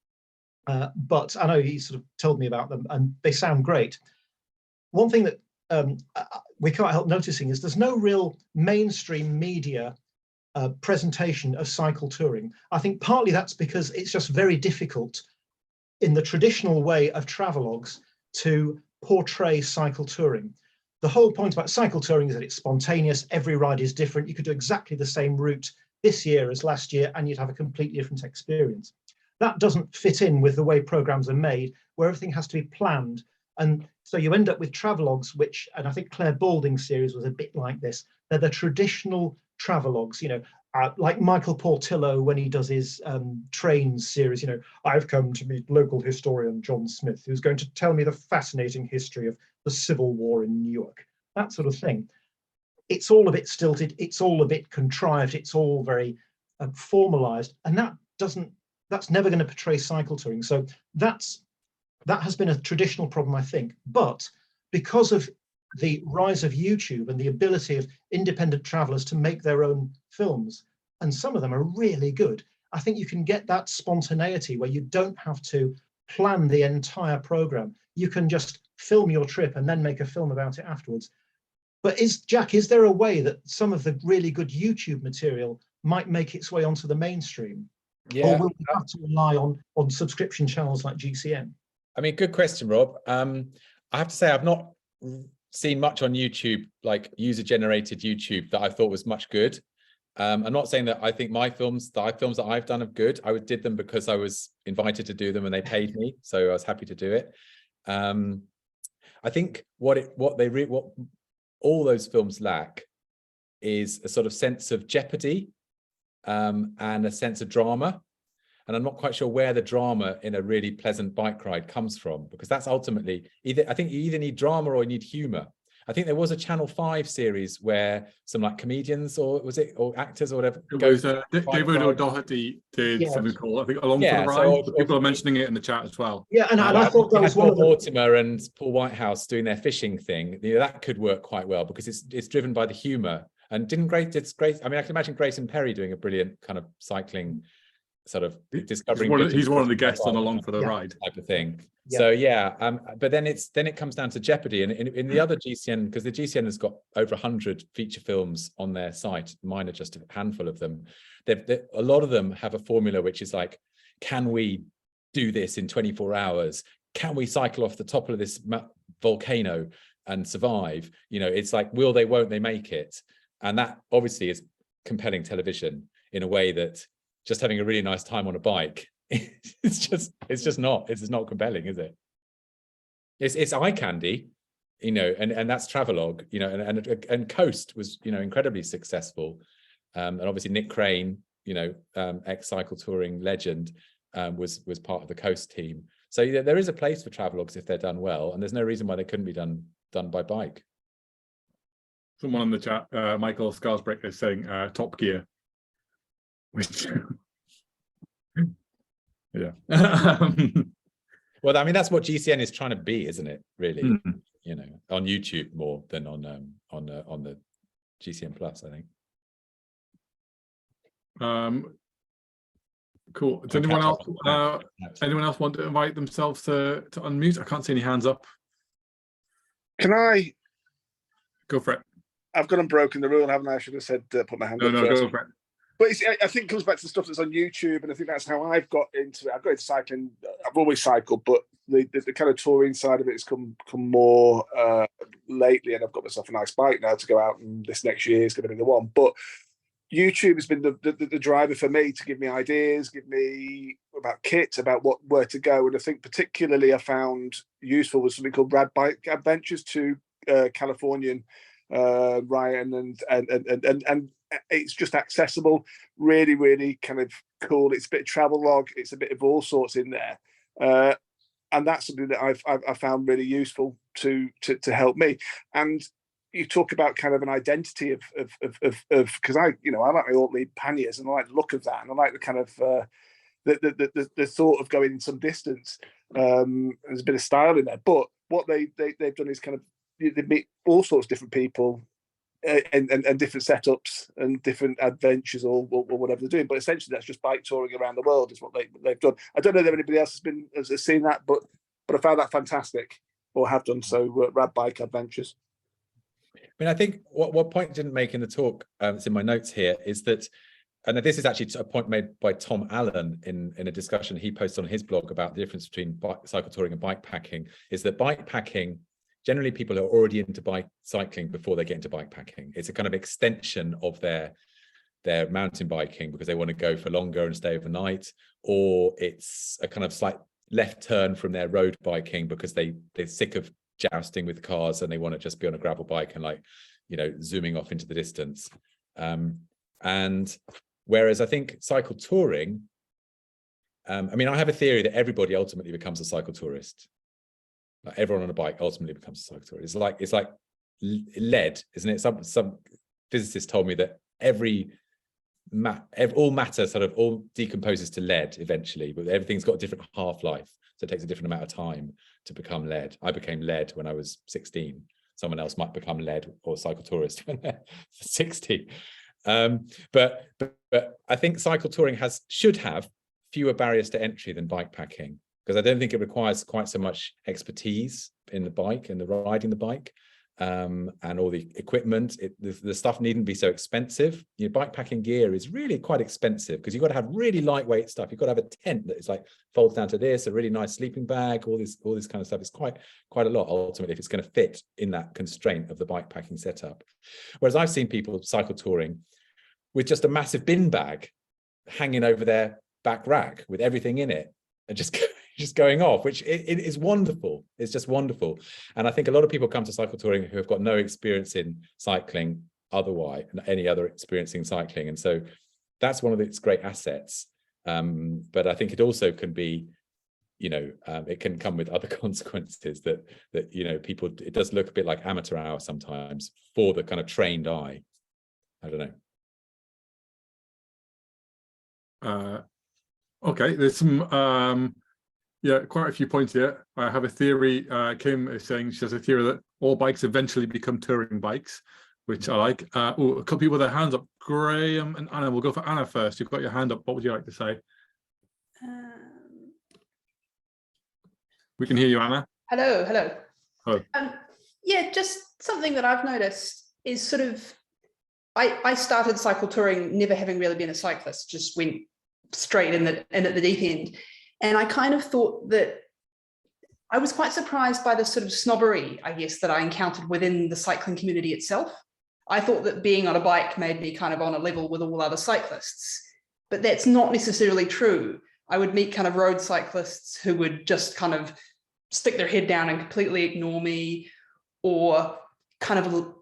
Speaker 11: but I know he sort of told me about them and they sound great. One thing that we can't help noticing is there's no real mainstream media presentation of cycle touring. I think partly that's because it's just very difficult in the traditional way of travelogues to portray cycle touring. The whole point about cycle touring is that it's spontaneous, every ride is different. You could do exactly the same route this year as last year and you'd have a completely different experience. That doesn't fit in with the way programs are made, where everything has to be planned. And so you end up with travelogues, which, and I think Claire Balding's series was a bit like this, they're the traditional travelogues, you know, like Michael Portillo when he does his trains series, you know, I've come to meet local historian John Smith, who's going to tell me the fascinating history of the Civil War in New York, that sort of thing. It's all a bit stilted, it's all a bit contrived, it's all very formalized, and that's never going to portray cycle touring. So that has been a traditional problem, I think. But because of the rise of YouTube and the ability of independent travelers to make their own films, and some of them are really good, I think you can get that spontaneity where you don't have to plan the entire program. You can just film your trip and then make a film about it afterwards. But Jack, is there a way that some of the really good YouTube material might make its way onto the mainstream?
Speaker 2: Yeah.
Speaker 11: Or will we have to rely on subscription channels like GCN?
Speaker 2: I mean, good question, Rob. I have to say I've not seen much on YouTube, like user-generated YouTube, that I thought was much good. I'm not saying that I think my films, the films that I've done are good. I did them because I was invited to do them and they paid me, so I was happy to do it. I think what all those films lack is a sort of sense of jeopardy and a sense of drama. And I'm not quite sure where the drama in a really pleasant bike ride comes from, because that's ultimately I think you either need drama or you need humor. I think there was a Channel 5 series where some like comedians or actors or whatever.
Speaker 1: David O'Doherty did something called, I think, Along for the Ride. So people are mentioning it in the chat as well.
Speaker 11: Yeah, and I thought that was one of
Speaker 2: Mortimer and Paul Whitehouse doing their fishing thing. You know, that could work quite well because it's driven by the humor. And Grace, I mean, I can imagine Grayson Perry doing a brilliant kind of cycling sort of discovering.
Speaker 1: He's one of the guests on Along for the Ride
Speaker 2: type of thing.
Speaker 11: Yeah.
Speaker 2: So yeah, but then it comes down to jeopardy, and in the other GCN, because the GCN has got over 100 feature films on their site. Mine are just a handful of them. A lot of them have a formula which is like, can we do this in 24 hours? Can we cycle off the top of this volcano and survive? You know, it's like, will they, won't they make it? And that obviously is compelling television in a way that just having a really nice time on a bike, it's just not compelling, is it? It's eye candy, you know, and that's travelogue, you know, and Coast was, you know, incredibly successful, and obviously Nick Crane, you know, ex-cycle touring legend, was part of the Coast team. So there is a place for travelogues if they're done well, and there's no reason why they couldn't be done by bike.
Speaker 1: Someone in the chat, Michael Scarsbreak, is saying Top Gear, which yeah.
Speaker 2: Well, I mean, that's what GCN is trying to be, isn't it? Really, you know, on YouTube more than on the GCN Plus, I think.
Speaker 1: Cool. Does anyone else want to invite themselves to unmute? I can't see any hands up.
Speaker 6: Can I
Speaker 1: go for it?
Speaker 6: I've gone and broken the rule, haven't I? I should have said put my hand up
Speaker 1: first. Go for it.
Speaker 12: But I think it comes back to the stuff that's on YouTube, and I think that's how I've got into it. I've got into cycling. I've always cycled, but the kind of touring side of it has come more lately, and I've got myself a nice bike now to go out, and this next year is going to be the one. But YouTube has been the driver for me to give me ideas, give me about kit, about where to go. And I think particularly I found useful was something called Rad Bike Adventures to Californian Ryan, and it's just accessible, really, really kind of cool. It's a bit of travel log, it's a bit of all sorts in there. And that's something that I found really useful to help me. And you talk about kind of an identity of because I like my Ortley panniers, and I like the look of that, and I like the kind of the thought of going some distance. There's a bit of style in there, but what they've done is kind of they meet all sorts of different people and different setups and different adventures or whatever they're doing. But essentially, that's just bike touring around the world is what they've done. I don't know if anybody else has seen that, but I found that fantastic, or have done so. Rad Bike Adventures.
Speaker 2: I mean, I think what point didn't make in the talk, it's in my notes here, is that, and this is actually a point made by Tom Allen in a discussion he posted on his blog about the difference between cycle touring and bike packing, is that bike packing, generally people are already into bike cycling before they get into bike packing. It's a kind of extension of their mountain biking because they want to go for longer and stay overnight, or it's a kind of slight left turn from their road biking because they're sick of jousting with cars and they want to just be on a gravel bike and zooming off into the distance. And whereas I think cycle touring, I have a theory that everybody ultimately becomes a cycle tourist. Like everyone on a bike ultimately becomes a cycle tourist. It's like lead, isn't it? Some physicists told me that all matter sort of all decomposes to lead eventually, but everything's got a different half-life, so it takes a different amount of time to become lead. I became lead when I was 16. Someone else might become lead or cycle tourist when they're 60. But I think cycle touring should have fewer barriers to entry than bike packing, because I don't think it requires quite so much expertise in the bike and the riding the bike. And all the equipment, the stuff needn't be so expensive. Your bike packing gear is really quite expensive because you've got to have really lightweight stuff. You've got to have a tent that is like folds down to this, a really nice sleeping bag, all this kind of stuff. It's quite a lot ultimately if it's going to fit in that constraint of the bike packing setup. Whereas I've seen people cycle touring with just a massive bin bag hanging over their back rack with everything in it and just going off, which it is wonderful. It's just wonderful. And I think a lot of people come to cycle touring who have got no experience in cycling otherwise, any other experience in cycling. And so that's one of its great assets. But I think it also can be, it can come with other consequences that people, it does look a bit like amateur hour sometimes for the kind of trained eye. I don't know.
Speaker 1: Okay, there's some quite a few points here. I have a theory. Kim is saying she has a theory that all bikes eventually become touring bikes, which I like. A couple people with their hands up. Graham and Anna. We'll go for Anna first. You've got your hand up. What would you like to say? We can hear you, Anna.
Speaker 13: Hello.
Speaker 1: Oh.
Speaker 13: Just something that I've noticed is sort of, I started cycle touring never having really been a cyclist, just went straight in at the deep end. And I kind of thought that I was quite surprised by the sort of snobbery, I guess, that I encountered within the cycling community itself. I thought that being on a bike made me kind of on a level with all other cyclists, but that's not necessarily true. I would meet kind of road cyclists who would just kind of stick their head down and completely ignore me, or kind of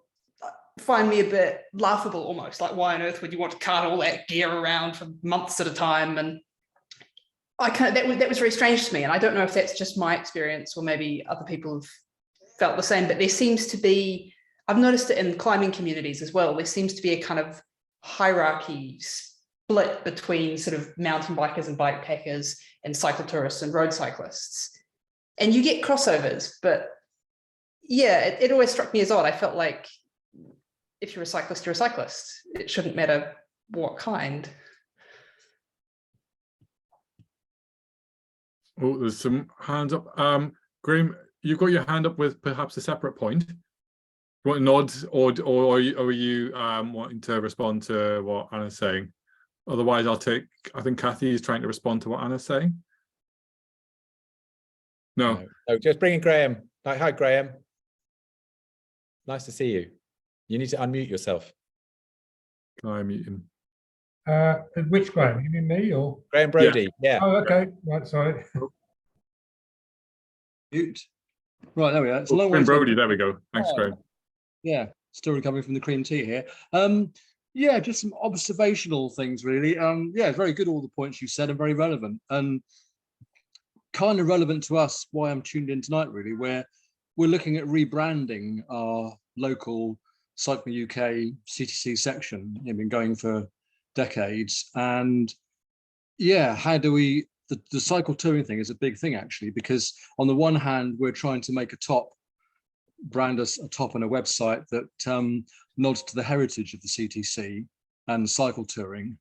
Speaker 13: find me a bit laughable almost, like why on earth would you want to cart all that gear around for months at a time? And that was very strange to me, and I don't know if that's just my experience or maybe other people have felt the same, but there seems to be, I've noticed it in climbing communities as well, there seems to be a kind of hierarchy split between sort of mountain bikers and bike packers and cycle tourists and road cyclists. And you get crossovers, but yeah, it always struck me as odd. I felt like if you're a cyclist, you're a cyclist. It shouldn't matter what kind.
Speaker 1: Oh, there's some hands up. Graham, you've got your hand up with perhaps a separate point. You want to nod, or are you wanting to respond to what Anna's saying? Otherwise, I think Kathy is trying to respond to what Anna's saying. No.
Speaker 2: No, just bring in Graham. Hi, Graham. Nice to see you. You need to unmute yourself.
Speaker 1: Can I mute him?
Speaker 14: Which Graham? You mean me or
Speaker 2: Graham Brody? Yeah.
Speaker 14: Oh, okay. Right, sorry.
Speaker 15: Mute. Right, there we are. It's a long way.
Speaker 1: Graham Brody, there we go. Thanks, Graham.
Speaker 15: Yeah, still recovering from the cream tea here. Yeah, just some observational things, really. Yeah, very good, all the points you said, and very relevant. And kind of relevant to us, why I'm tuned in tonight, really, where we're looking at rebranding our local Cycling UK CTC section. They've been going for decades. And yeah, how do we, the cycle touring thing is a big thing, actually, because on the one hand, we're trying to make brand us a top on a website that nods to the heritage of the CTC and cycle touring.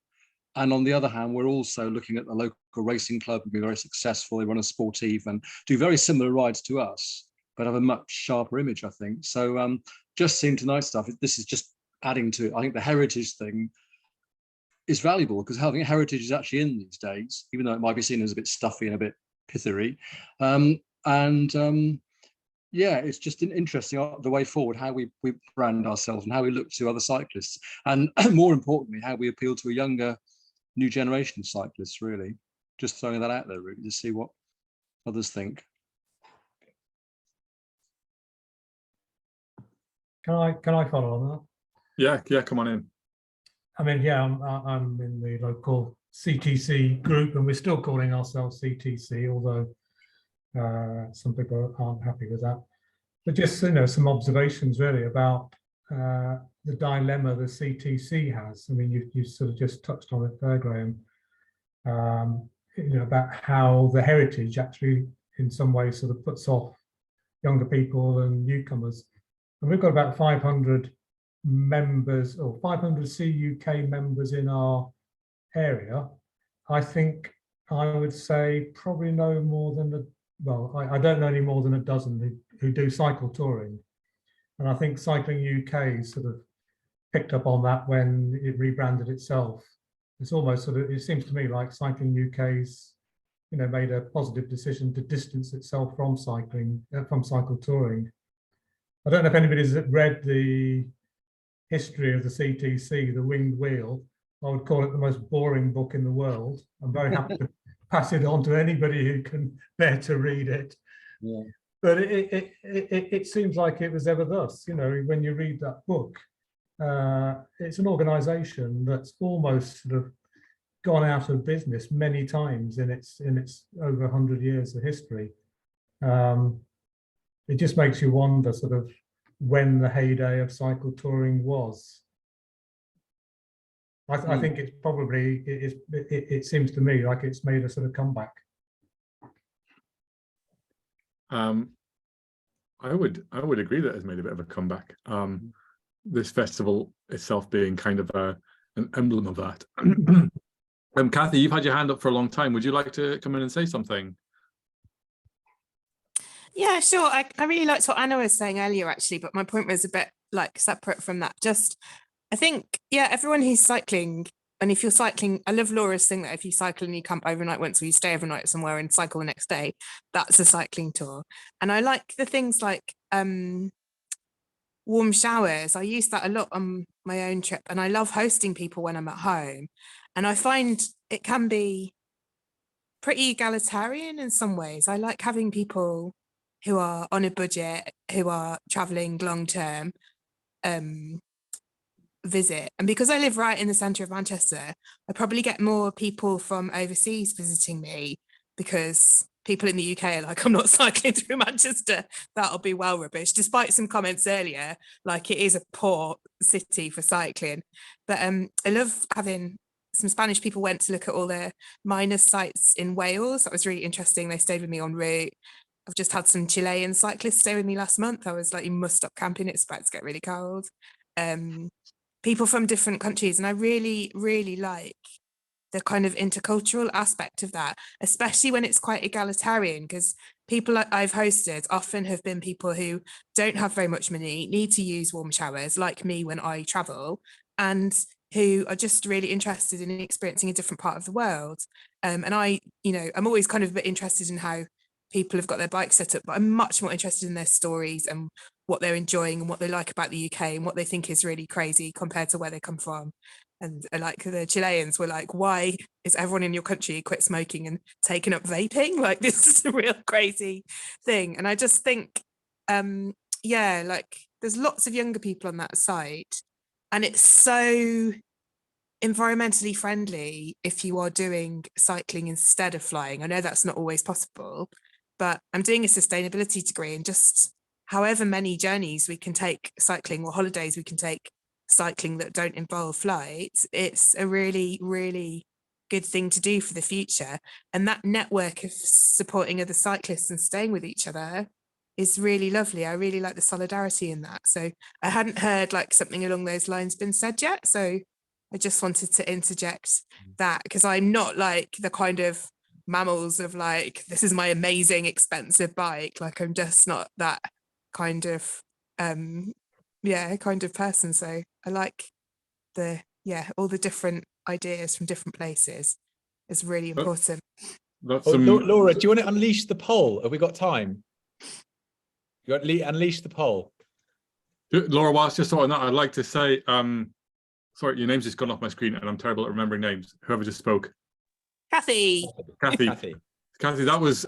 Speaker 15: And on the other hand, we're also looking at the local racing club and be very successful. They run a sportive and do very similar rides to us, but have a much sharper image, I think. So just seeing tonight's stuff, this is just adding to it. I think the heritage thing is valuable because having heritage is actually in these days, even though it might be seen as a bit stuffy and a bit pithery. Yeah, it's just interesting the way forward, how we brand ourselves and how we look to other cyclists. And more importantly, how we appeal to a younger, new generation of cyclists, really. Just throwing that out there, really, to see what others think.
Speaker 14: Can I follow on that?
Speaker 1: Yeah, come on in.
Speaker 14: I mean, yeah, I'm in the local CTC group, and we're still calling ourselves CTC, although some people aren't happy with that. But just, some observations really about the dilemma the CTC has. I mean, you sort of just touched on it there, Graham, about how the heritage actually in some ways sort of puts off younger people and newcomers. And we've got about 500 members or 500 CUK members in our area. I think I would say probably no more than I don't know any more than a dozen who do cycle touring. And I think Cycling UK sort of picked up on that when it rebranded itself. It's almost it seems to me like Cycling UK's, made a positive decision to distance itself from cycle touring. I don't know if anybody's read the history of the CTC, The Winged Wheel. I would call it the most boring book in the world. I'm very happy to pass it on to anybody who can bear to read it. Yeah. But it seems like it was ever thus. When you read that book, it's an organisation that's almost sort of gone out of business many times in its over 100 years of history. It just makes you wonder sort of when the heyday of cycle touring was. I think it's probably, it seems to me like it's made a sort of comeback.
Speaker 1: I would agree that it's made a bit of a comeback. This festival itself being kind of an emblem of that. Kathy, you've had your hand up for a long time. Would you like to come in and say something?
Speaker 16: Yeah, sure. I really liked what Anna was saying earlier, actually, but my point was a bit like separate from that. Just, I think, yeah, everyone who's cycling, and if you're cycling, I love Laura's thing that if you cycle and you camp overnight once or you stay overnight somewhere and cycle the next day, that's a cycling tour. And I like the things like warm showers. I use that a lot on my own trip, and I love hosting people when I'm at home. And I find it can be pretty egalitarian in some ways. I like having people who are on a budget, who are traveling long term, visit. And because I live right in the centre of Manchester, I probably get more people from overseas visiting me because people in the UK are like, I'm not cycling through Manchester, that'll be well rubbish, despite some comments earlier, like it is a poor city for cycling. But I love having some Spanish people went to look at all the miners sites in Wales. That was really interesting. They stayed with me en route. I've just had some Chilean cyclists stay with me last month. I was like, you must stop camping, it's about to get really cold. People from different countries. And I really, really like the kind of intercultural aspect of that, especially when it's quite egalitarian, because people I've hosted often have been people who don't have very much money, need to use warm showers, like me when I travel, and who are just really interested in experiencing a different part of the world. And I, I'm always kind of a bit interested in how people have got their bikes set up, but I'm much more interested in their stories and what they're enjoying and what they like about the UK and what they think is really crazy compared to where they come from. And like the Chileans were like, why is everyone in your country quit smoking and taken up vaping? Like, this is a real crazy thing. And I just think, like there's lots of younger people on that site, and it's so environmentally friendly if you are doing cycling instead of flying. I know that's not always possible, but I'm doing a sustainability degree, and just however many journeys we can take cycling or holidays we can take cycling that don't involve flights, it's a really, really good thing to do for the future. And that network of supporting other cyclists and staying with each other is really lovely. I really like the solidarity in that. So I hadn't heard like something along those lines been said yet. So I just wanted to interject that, because I'm not like the kind of mammals of like, this is my amazing expensive bike. Like, I'm just not that kind of kind of person. So I like all the different ideas from different places is really important.
Speaker 2: Laura, do you want to unleash the poll? Have we got time? You want to unleash the poll?
Speaker 1: Laura, whilst you're sorting that, I'd like to say, sorry, your name's just gone off my screen and I'm terrible at remembering names. Whoever just spoke.
Speaker 16: Kathy,
Speaker 1: that was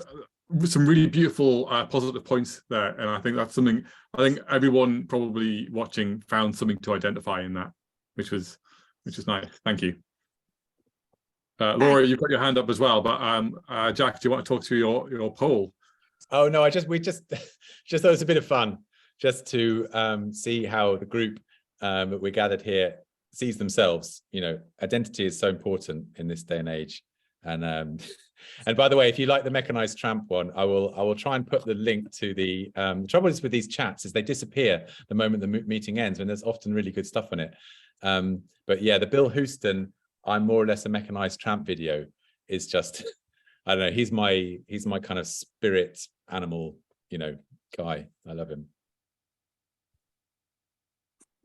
Speaker 1: some really beautiful positive points there, and I think that's something I think everyone probably watching found something to identify in that, which was nice. Thank you. Laura, you've got your hand up as well, but Jack, do you want to talk to your poll?
Speaker 2: Oh no, we just thought it was a bit of fun just to see how the group that we're gathered here sees themselves. Identity is so important in this day and age. And by the way, if you like the mechanized tramp one, I will try and put the link to the trouble is with these chats is they disappear the moment the meeting ends, when there's often really good stuff on it. But yeah, the Bill Houston, I'm more or less a mechanized tramp video is just, I don't know, he's my kind of spirit animal, guy. I love him.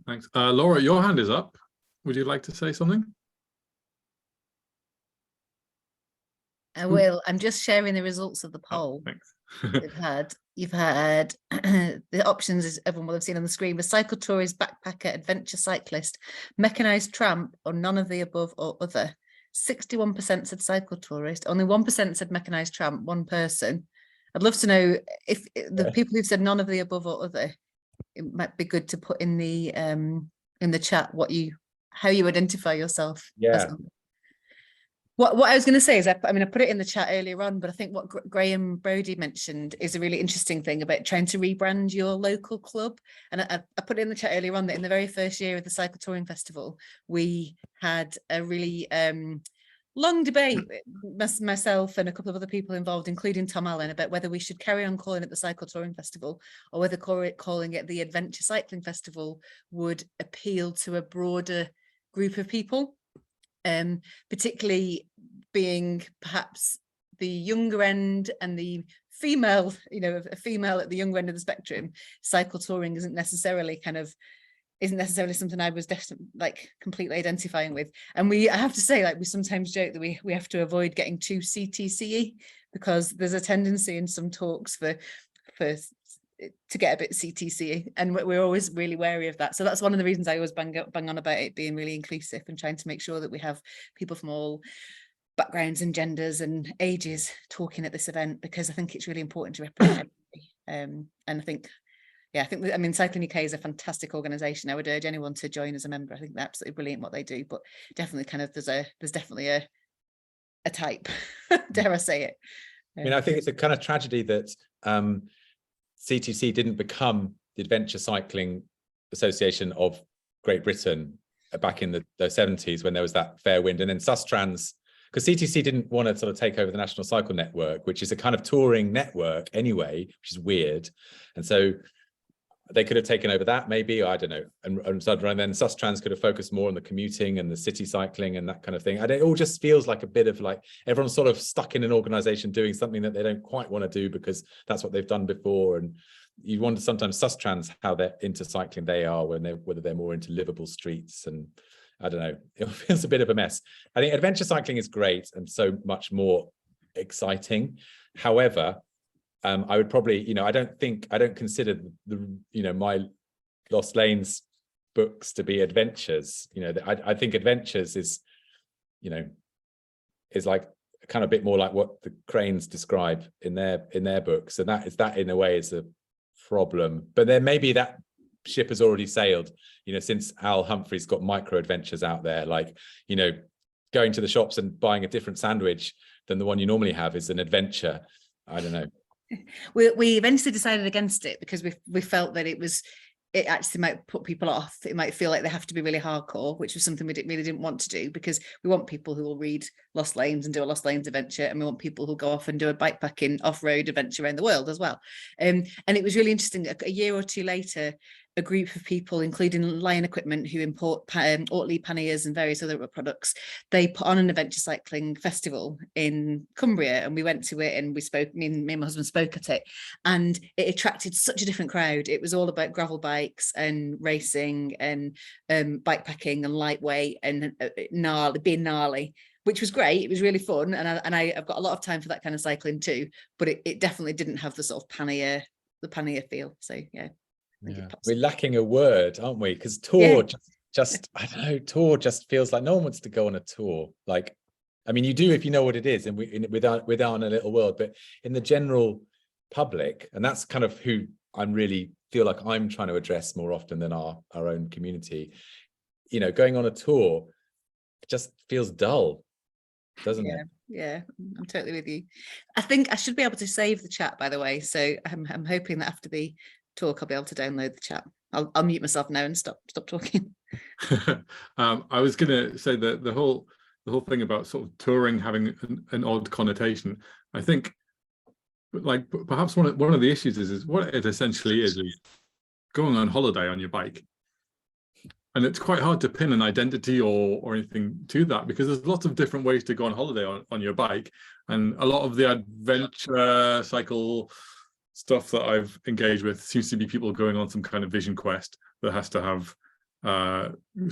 Speaker 1: Thanks. Laura, your hand is up. Would you like to say something?
Speaker 17: I will. I'm just sharing the results of the poll.
Speaker 1: Thanks.
Speaker 17: You've had the options, as everyone will have seen on the screen, was cycle tourist, backpacker, adventure cyclist, mechanized tramp, or none of the above or other. 61% said cycle tourist, only 1% said mechanized tramp, one person. I'd love to know if the people who've said none of the above or other, it might be good to put in the chat how you identify yourself.
Speaker 2: Yeah.
Speaker 17: What I was going to say is, I put it in the chat earlier on, but I think what Graham Brody mentioned is a really interesting thing about trying to rebrand your local club. And I put it in the chat earlier on that in the very first year of the Cycle Touring Festival, we had a really long debate, myself and a couple of other people involved, including Tom Allen, about whether we should carry on calling it the Cycle Touring Festival or whether calling it the Adventure Cycling Festival would appeal to a broader group of people. Particularly being perhaps the younger end and the female, a female at the younger end of the spectrum. Cycle touring isn't necessarily something I was completely identifying with. And I have to say, we sometimes joke that we have to avoid getting too CTC-y, because there's a tendency in some talks to get a bit CTC, and we're always really wary of that. So that's one of the reasons I always bang on about it being really inclusive and trying to make sure that we have people from all backgrounds and genders and ages talking at this event, because I think it's really important to represent everybody. And I think Cycling UK is a fantastic organisation. I would urge anyone to join as a member. I think they're absolutely brilliant what they do, but definitely there's definitely a type, dare I say it.
Speaker 2: I think it's a kind of tragedy that CTC didn't become the Adventure Cycling Association of Great Britain back in the 70s, when there was that fair wind, and then Sustrans, because CTC didn't want to sort of take over the National Cycle Network, which is a kind of touring network anyway, which is weird. And so they could have taken over that, maybe, I don't know, and then Sustrans could have focused more on the commuting and the city cycling and that kind of thing. And it all just feels like a bit of everyone's sort of stuck in an organization doing something that they don't quite want to do because that's what they've done before. And you wonder sometimes Sustrans how they're into cycling they are, whether they're more into livable streets. And I don't know, it feels a bit of a mess. I think adventure cycling is great and so much more exciting. However, I would probably, I don't consider the my Lost Lanes books to be adventures. I think adventures is like kind of a bit more like what the Cranes describe in their books, and that in a way is a problem. But then maybe that ship has already sailed, since Al Humphrey's got micro adventures out there, like going to the shops and buying a different sandwich than the one you normally have is an adventure. I don't know.
Speaker 17: We eventually decided against it because we felt that it actually might put people off. It might feel like they have to be really hardcore, which was something we really didn't want to do, because we want people who will read Lost Lanes and do a Lost Lanes adventure, and we want people who go off and do a bikepacking off-road adventure around the world as well. And it was really interesting. A year or two later, a group of people, including Lion Equipment, who import Oatly panniers and various other products, they put on an adventure cycling festival in Cumbria, and we went to it and we spoke. Me and my husband spoke at it, and it attracted such a different crowd. It was all about gravel bikes and racing and bikepacking and lightweight and being gnarly, which was great. It was really fun, and I've got a lot of time for that kind of cycling too. But it definitely didn't have the sort of pannier feel. So yeah.
Speaker 2: We're lacking a word, aren't we? Because tour just I don't know, tour just feels like no one wants to go on a tour. Like, I mean, you do if you know what it is, and we're down a little world, but in the general public, and that's kind of who I'm really feel like I'm trying to address more often than our own community. Going on a tour just feels dull, doesn't it?
Speaker 17: Yeah, I'm totally with you. I think I should be able to save the chat, by the way. So I'm hoping that after the talk I'll be able to download the chat. I'll mute myself now and stop talking.
Speaker 1: I was going to say that the whole thing about sort of touring having an odd connotation, I think, like perhaps one of the issues is what it essentially is going on holiday on your bike, and it's quite hard to pin an identity or anything to that, because there's lots of different ways to go on holiday on your bike, and a lot of the adventure cycle stuff that I've engaged with seems to be people going on some kind of vision quest that has to have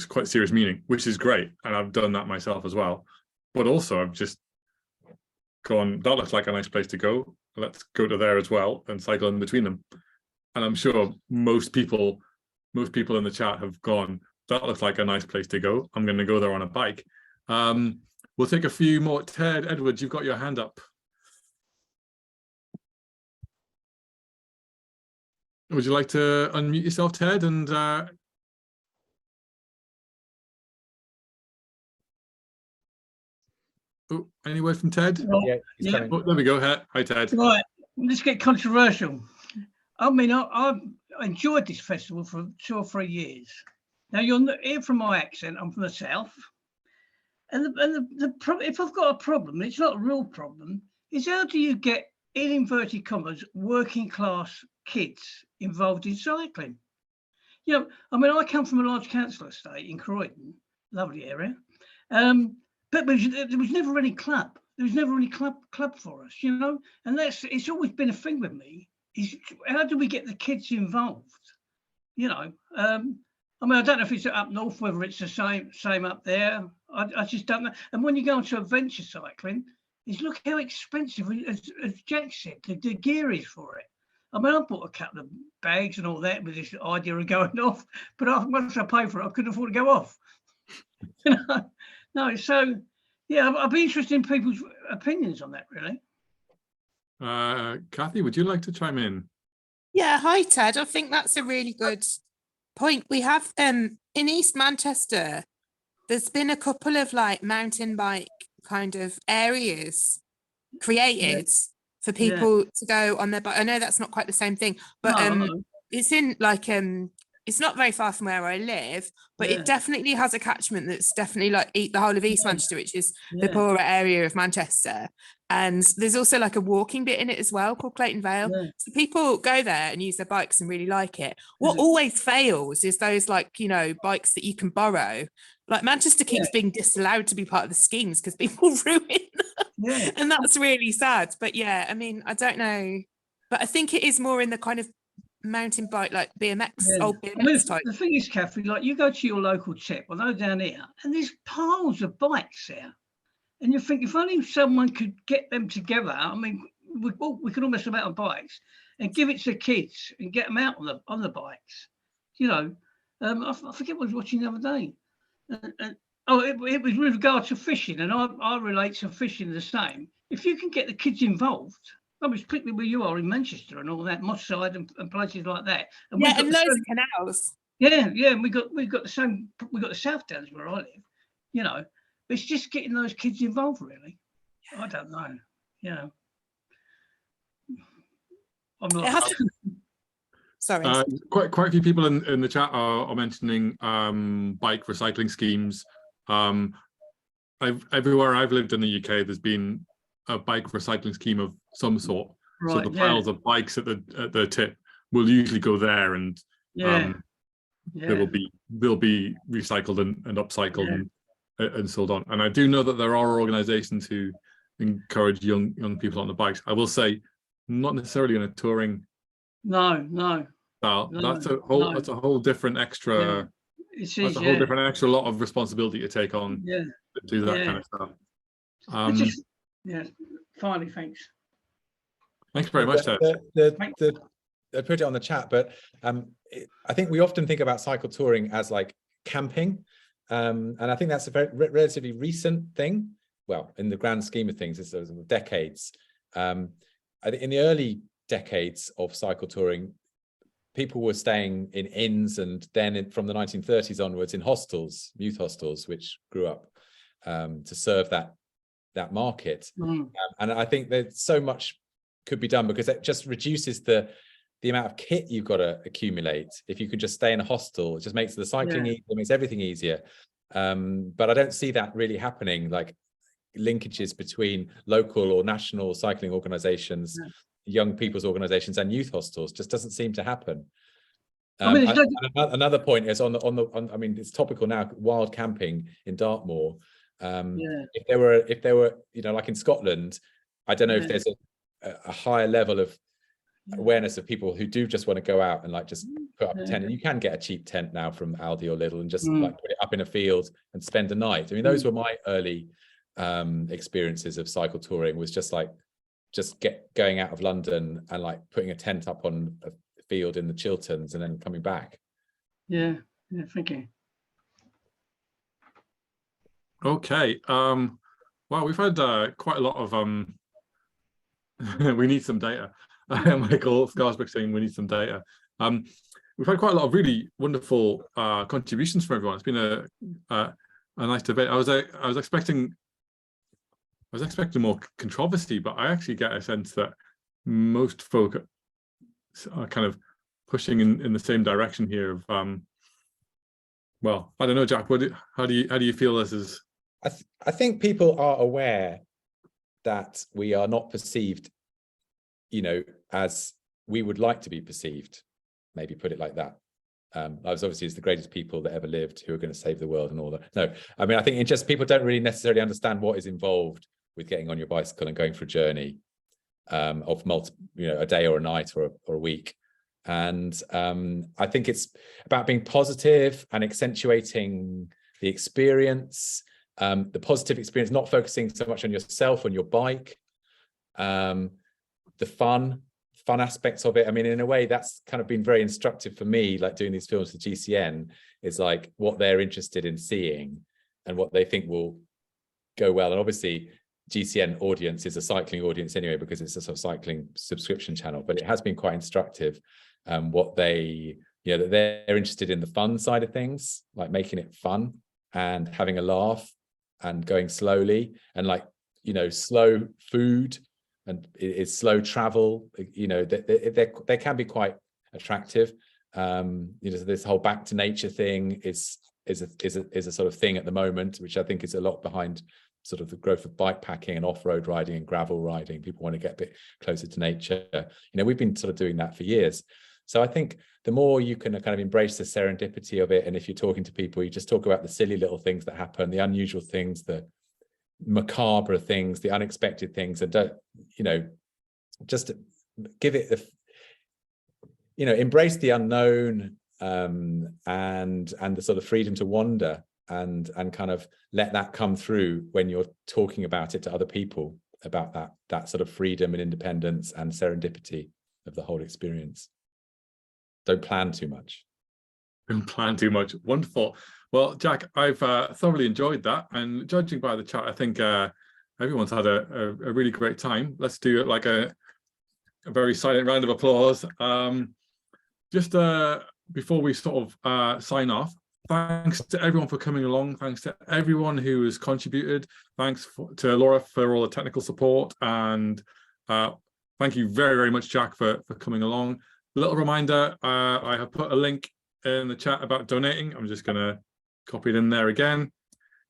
Speaker 1: quite serious meaning, which is great, and I've done that myself as well. But also I've just gone, that looks like a nice place to go, let's go to there as well and cycle in between them. And I'm sure most people in the chat have gone, that looks like a nice place to go, I'm going to go there on a bike. We'll take a few more. Ted Edwards, you've got your hand up. Would you like to unmute yourself, Ted? And any word from Ted?
Speaker 2: Yeah.
Speaker 1: Oh, there we go. Hi, Ted.
Speaker 10: Right, let's get controversial. I mean, I've enjoyed this festival for 2 or 3 years. Now, you'll hear from my accent, I'm from the south. And the problem, if I've got a problem, it's not a real problem, is how do you get, in inverted commas, working class kids involved in cycling? I mean, I come from a large council estate in Croydon, lovely area, but there was never any club. There was never any club for us, and it's always been a thing with me, is how do we get the kids involved? I mean, I don't know if it's up north, whether it's the same up there. I just don't know. And when you go into adventure cycling, is look how expensive, as Jack said, the gear is for it. I mean, I bought a couple of bags and all that with this idea of going off, but once I paid for it, I couldn't afford to go off. No, so yeah, I'd be interested in people's opinions on that, really.
Speaker 1: Kathy, would you like to chime in?
Speaker 16: Yeah, hi Ted. I think that's a really good point. We have in East Manchester, there's been a couple of like mountain bike kind of areas created for people to go on their bike. I know that's not quite the same thing, but it's in like it's not very far from where I live, but it definitely has a catchment that's definitely like the whole of East Manchester, which is the poorer area of Manchester. And there's also like a walking bit in it as well called Clayton Vale. So people go there and use their bikes and really like it. What always fails is those like, bikes that you can borrow. Like Manchester keeps being disallowed to be part of the schemes because people ruin them. And that's really sad. But yeah, I mean, I don't know. But I think it is more in the kind of mountain bike, like BMX,
Speaker 10: Yeah.
Speaker 16: old
Speaker 10: I mean,
Speaker 16: BMX type.
Speaker 10: the thing is, Kathy, like you go to your local tip, I know down here, and there's piles of bikes there. And you think if only someone could get them together, I mean, we could almost have out on bikes and give it to kids and get them out on the bikes. You know, I forget what I was watching the other day. It was with regard to fishing, and I relate to fishing the same. If you can get the kids involved, I mean, particularly where you are in Manchester and all that, Moss Side and places like that. And
Speaker 16: yeah, and loads of canals.
Speaker 10: Yeah, yeah, and we got the same. We got the South Downs where I live. You know, but it's just getting those kids involved, really. I don't know. You know, I'm not.
Speaker 16: Sorry.
Speaker 1: Quite a few people in the chat are mentioning bike recycling schemes. Everywhere I've lived in the UK, there's been a bike recycling scheme of some sort.
Speaker 10: Right,
Speaker 1: so the piles of bikes at the tip will usually go there, and they will be recycled and upcycled and sold on. And I do know that there are organisations who encourage young people on the bikes. I will say, not necessarily in a touring.
Speaker 10: No.
Speaker 1: That's a whole different extra. That's a whole different extra lot of responsibility to take on.
Speaker 10: Yeah.
Speaker 1: To do that kind of stuff.
Speaker 10: Finally, thanks.
Speaker 1: Thanks very much, Ted.
Speaker 2: I put it on the chat, but I think we often think about cycle touring as like camping, and I think that's a very relatively recent thing. Well, in the grand scheme of things, it's decades. I think in the early decades of cycle touring, people were staying in inns, and then from the 1930s onwards in hostels, youth hostels, which grew up to serve that market. And I think that so much could be done, because it just reduces the amount of kit you've got to accumulate. If you could just stay in a hostel, it just makes the cycling easier, it makes everything easier. But I don't see that really happening, like linkages between local or national cycling organizations, young people's organizations, and youth hostels. Just doesn't seem to happen. Another point is on I mean, it's topical now, wild camping in Dartmoor. If there were, you know, like in Scotland, I don't know if there's a higher level of awareness of people who do just want to go out and like just put up a tent. And you can get a cheap tent now from Aldi or Lidl and just like put it up in a field and spend a night. I mean, those were my early experiences of cycle touring, was just like going out of London and like putting a tent up on a field in the Chilterns and then coming back.
Speaker 10: Thank you.
Speaker 1: Okay, well, we've had quite a lot of we need some data. Michael Scarsbrick saying we need some data. We've had quite a lot of really wonderful contributions from everyone. It's been a nice debate. I was expecting more controversy, but I actually get a sense that most folk are kind of pushing in the same direction here. Of well, I don't know, Jack. How do you feel this is?
Speaker 2: I think people are aware that we are not perceived, you know, as we would like to be perceived. Maybe put it like that. I was obviously as the greatest people that ever lived, who are going to save the world and all that. No, I mean, I think it's just people don't really necessarily understand what is involved with getting on your bicycle and going for a journey of a day or a night or a week. And I think it's about being positive and accentuating the experience, the positive experience, not focusing so much on yourself, on your bike, the fun aspects of it. I mean, in a way, that's kind of been very instructive for me, like doing these films for GCN, is like what they're interested in seeing and what they think will go well. And obviously, GCN audience is a cycling audience anyway, because it's a sort of cycling subscription channel, but it has been quite instructive what that they're interested in the fun side of things, like making it fun and having a laugh and going slowly, and like, you know, slow food and it's slow travel, you know, they can be quite attractive. You know, this whole back to nature thing is a sort of thing at the moment, which I think is a lot behind sort of the growth of bike packing and off-road riding and gravel riding. People want to get a bit closer to nature. You know, we've been sort of doing that for years. So I think the more you can kind of embrace the serendipity of it, and if you're talking to people, you just talk about the silly little things that happen, the unusual things, the macabre things, the unexpected things, and don't, you know, just give it you know, embrace the unknown, and the sort of freedom to wander, and kind of let that come through when you're talking about it to other people, about that sort of freedom and independence and serendipity of the whole experience. Don't plan too much.
Speaker 1: Don't plan too much. Wonderful. Well, Jack, I've thoroughly enjoyed that, and judging by the chat, I think everyone's had a really great time. Let's do it like a very silent round of applause. Just before we sort of sign off, thanks to everyone for coming along. Thanks to everyone who has contributed. Thanks to Laura for all the technical support, and thank you very, very much, Jack, for coming along. A little reminder, I have put a link in the chat about donating. I'm just going to copy it in there again.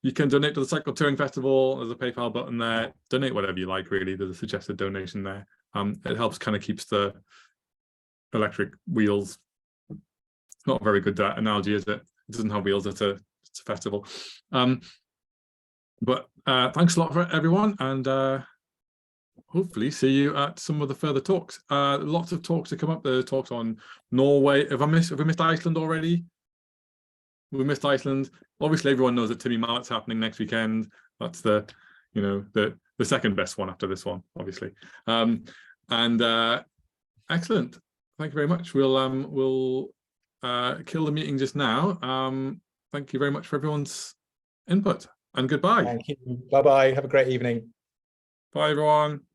Speaker 1: You can donate to the Cycle Touring Festival. There's a PayPal button there. Donate whatever you like, really. There's a suggested donation there. It helps, kind of keeps the electric wheels. It's not a very good analogy, is it? It doesn't have wheels. It's a festival. But thanks a lot for everyone, and hopefully see you at some of the further talks. Lots of talks to come up. The talks on Norway. Have we missed Iceland already? We missed Iceland. Obviously, everyone knows that Timmy Mallet's happening next weekend. That's the second best one after this one, obviously. Excellent. Thank you very much. We'll kill the meeting just now. Thank you very much for everyone's input, and goodbye.
Speaker 2: Thank you. Bye-bye. Have a great evening.
Speaker 1: Bye, everyone.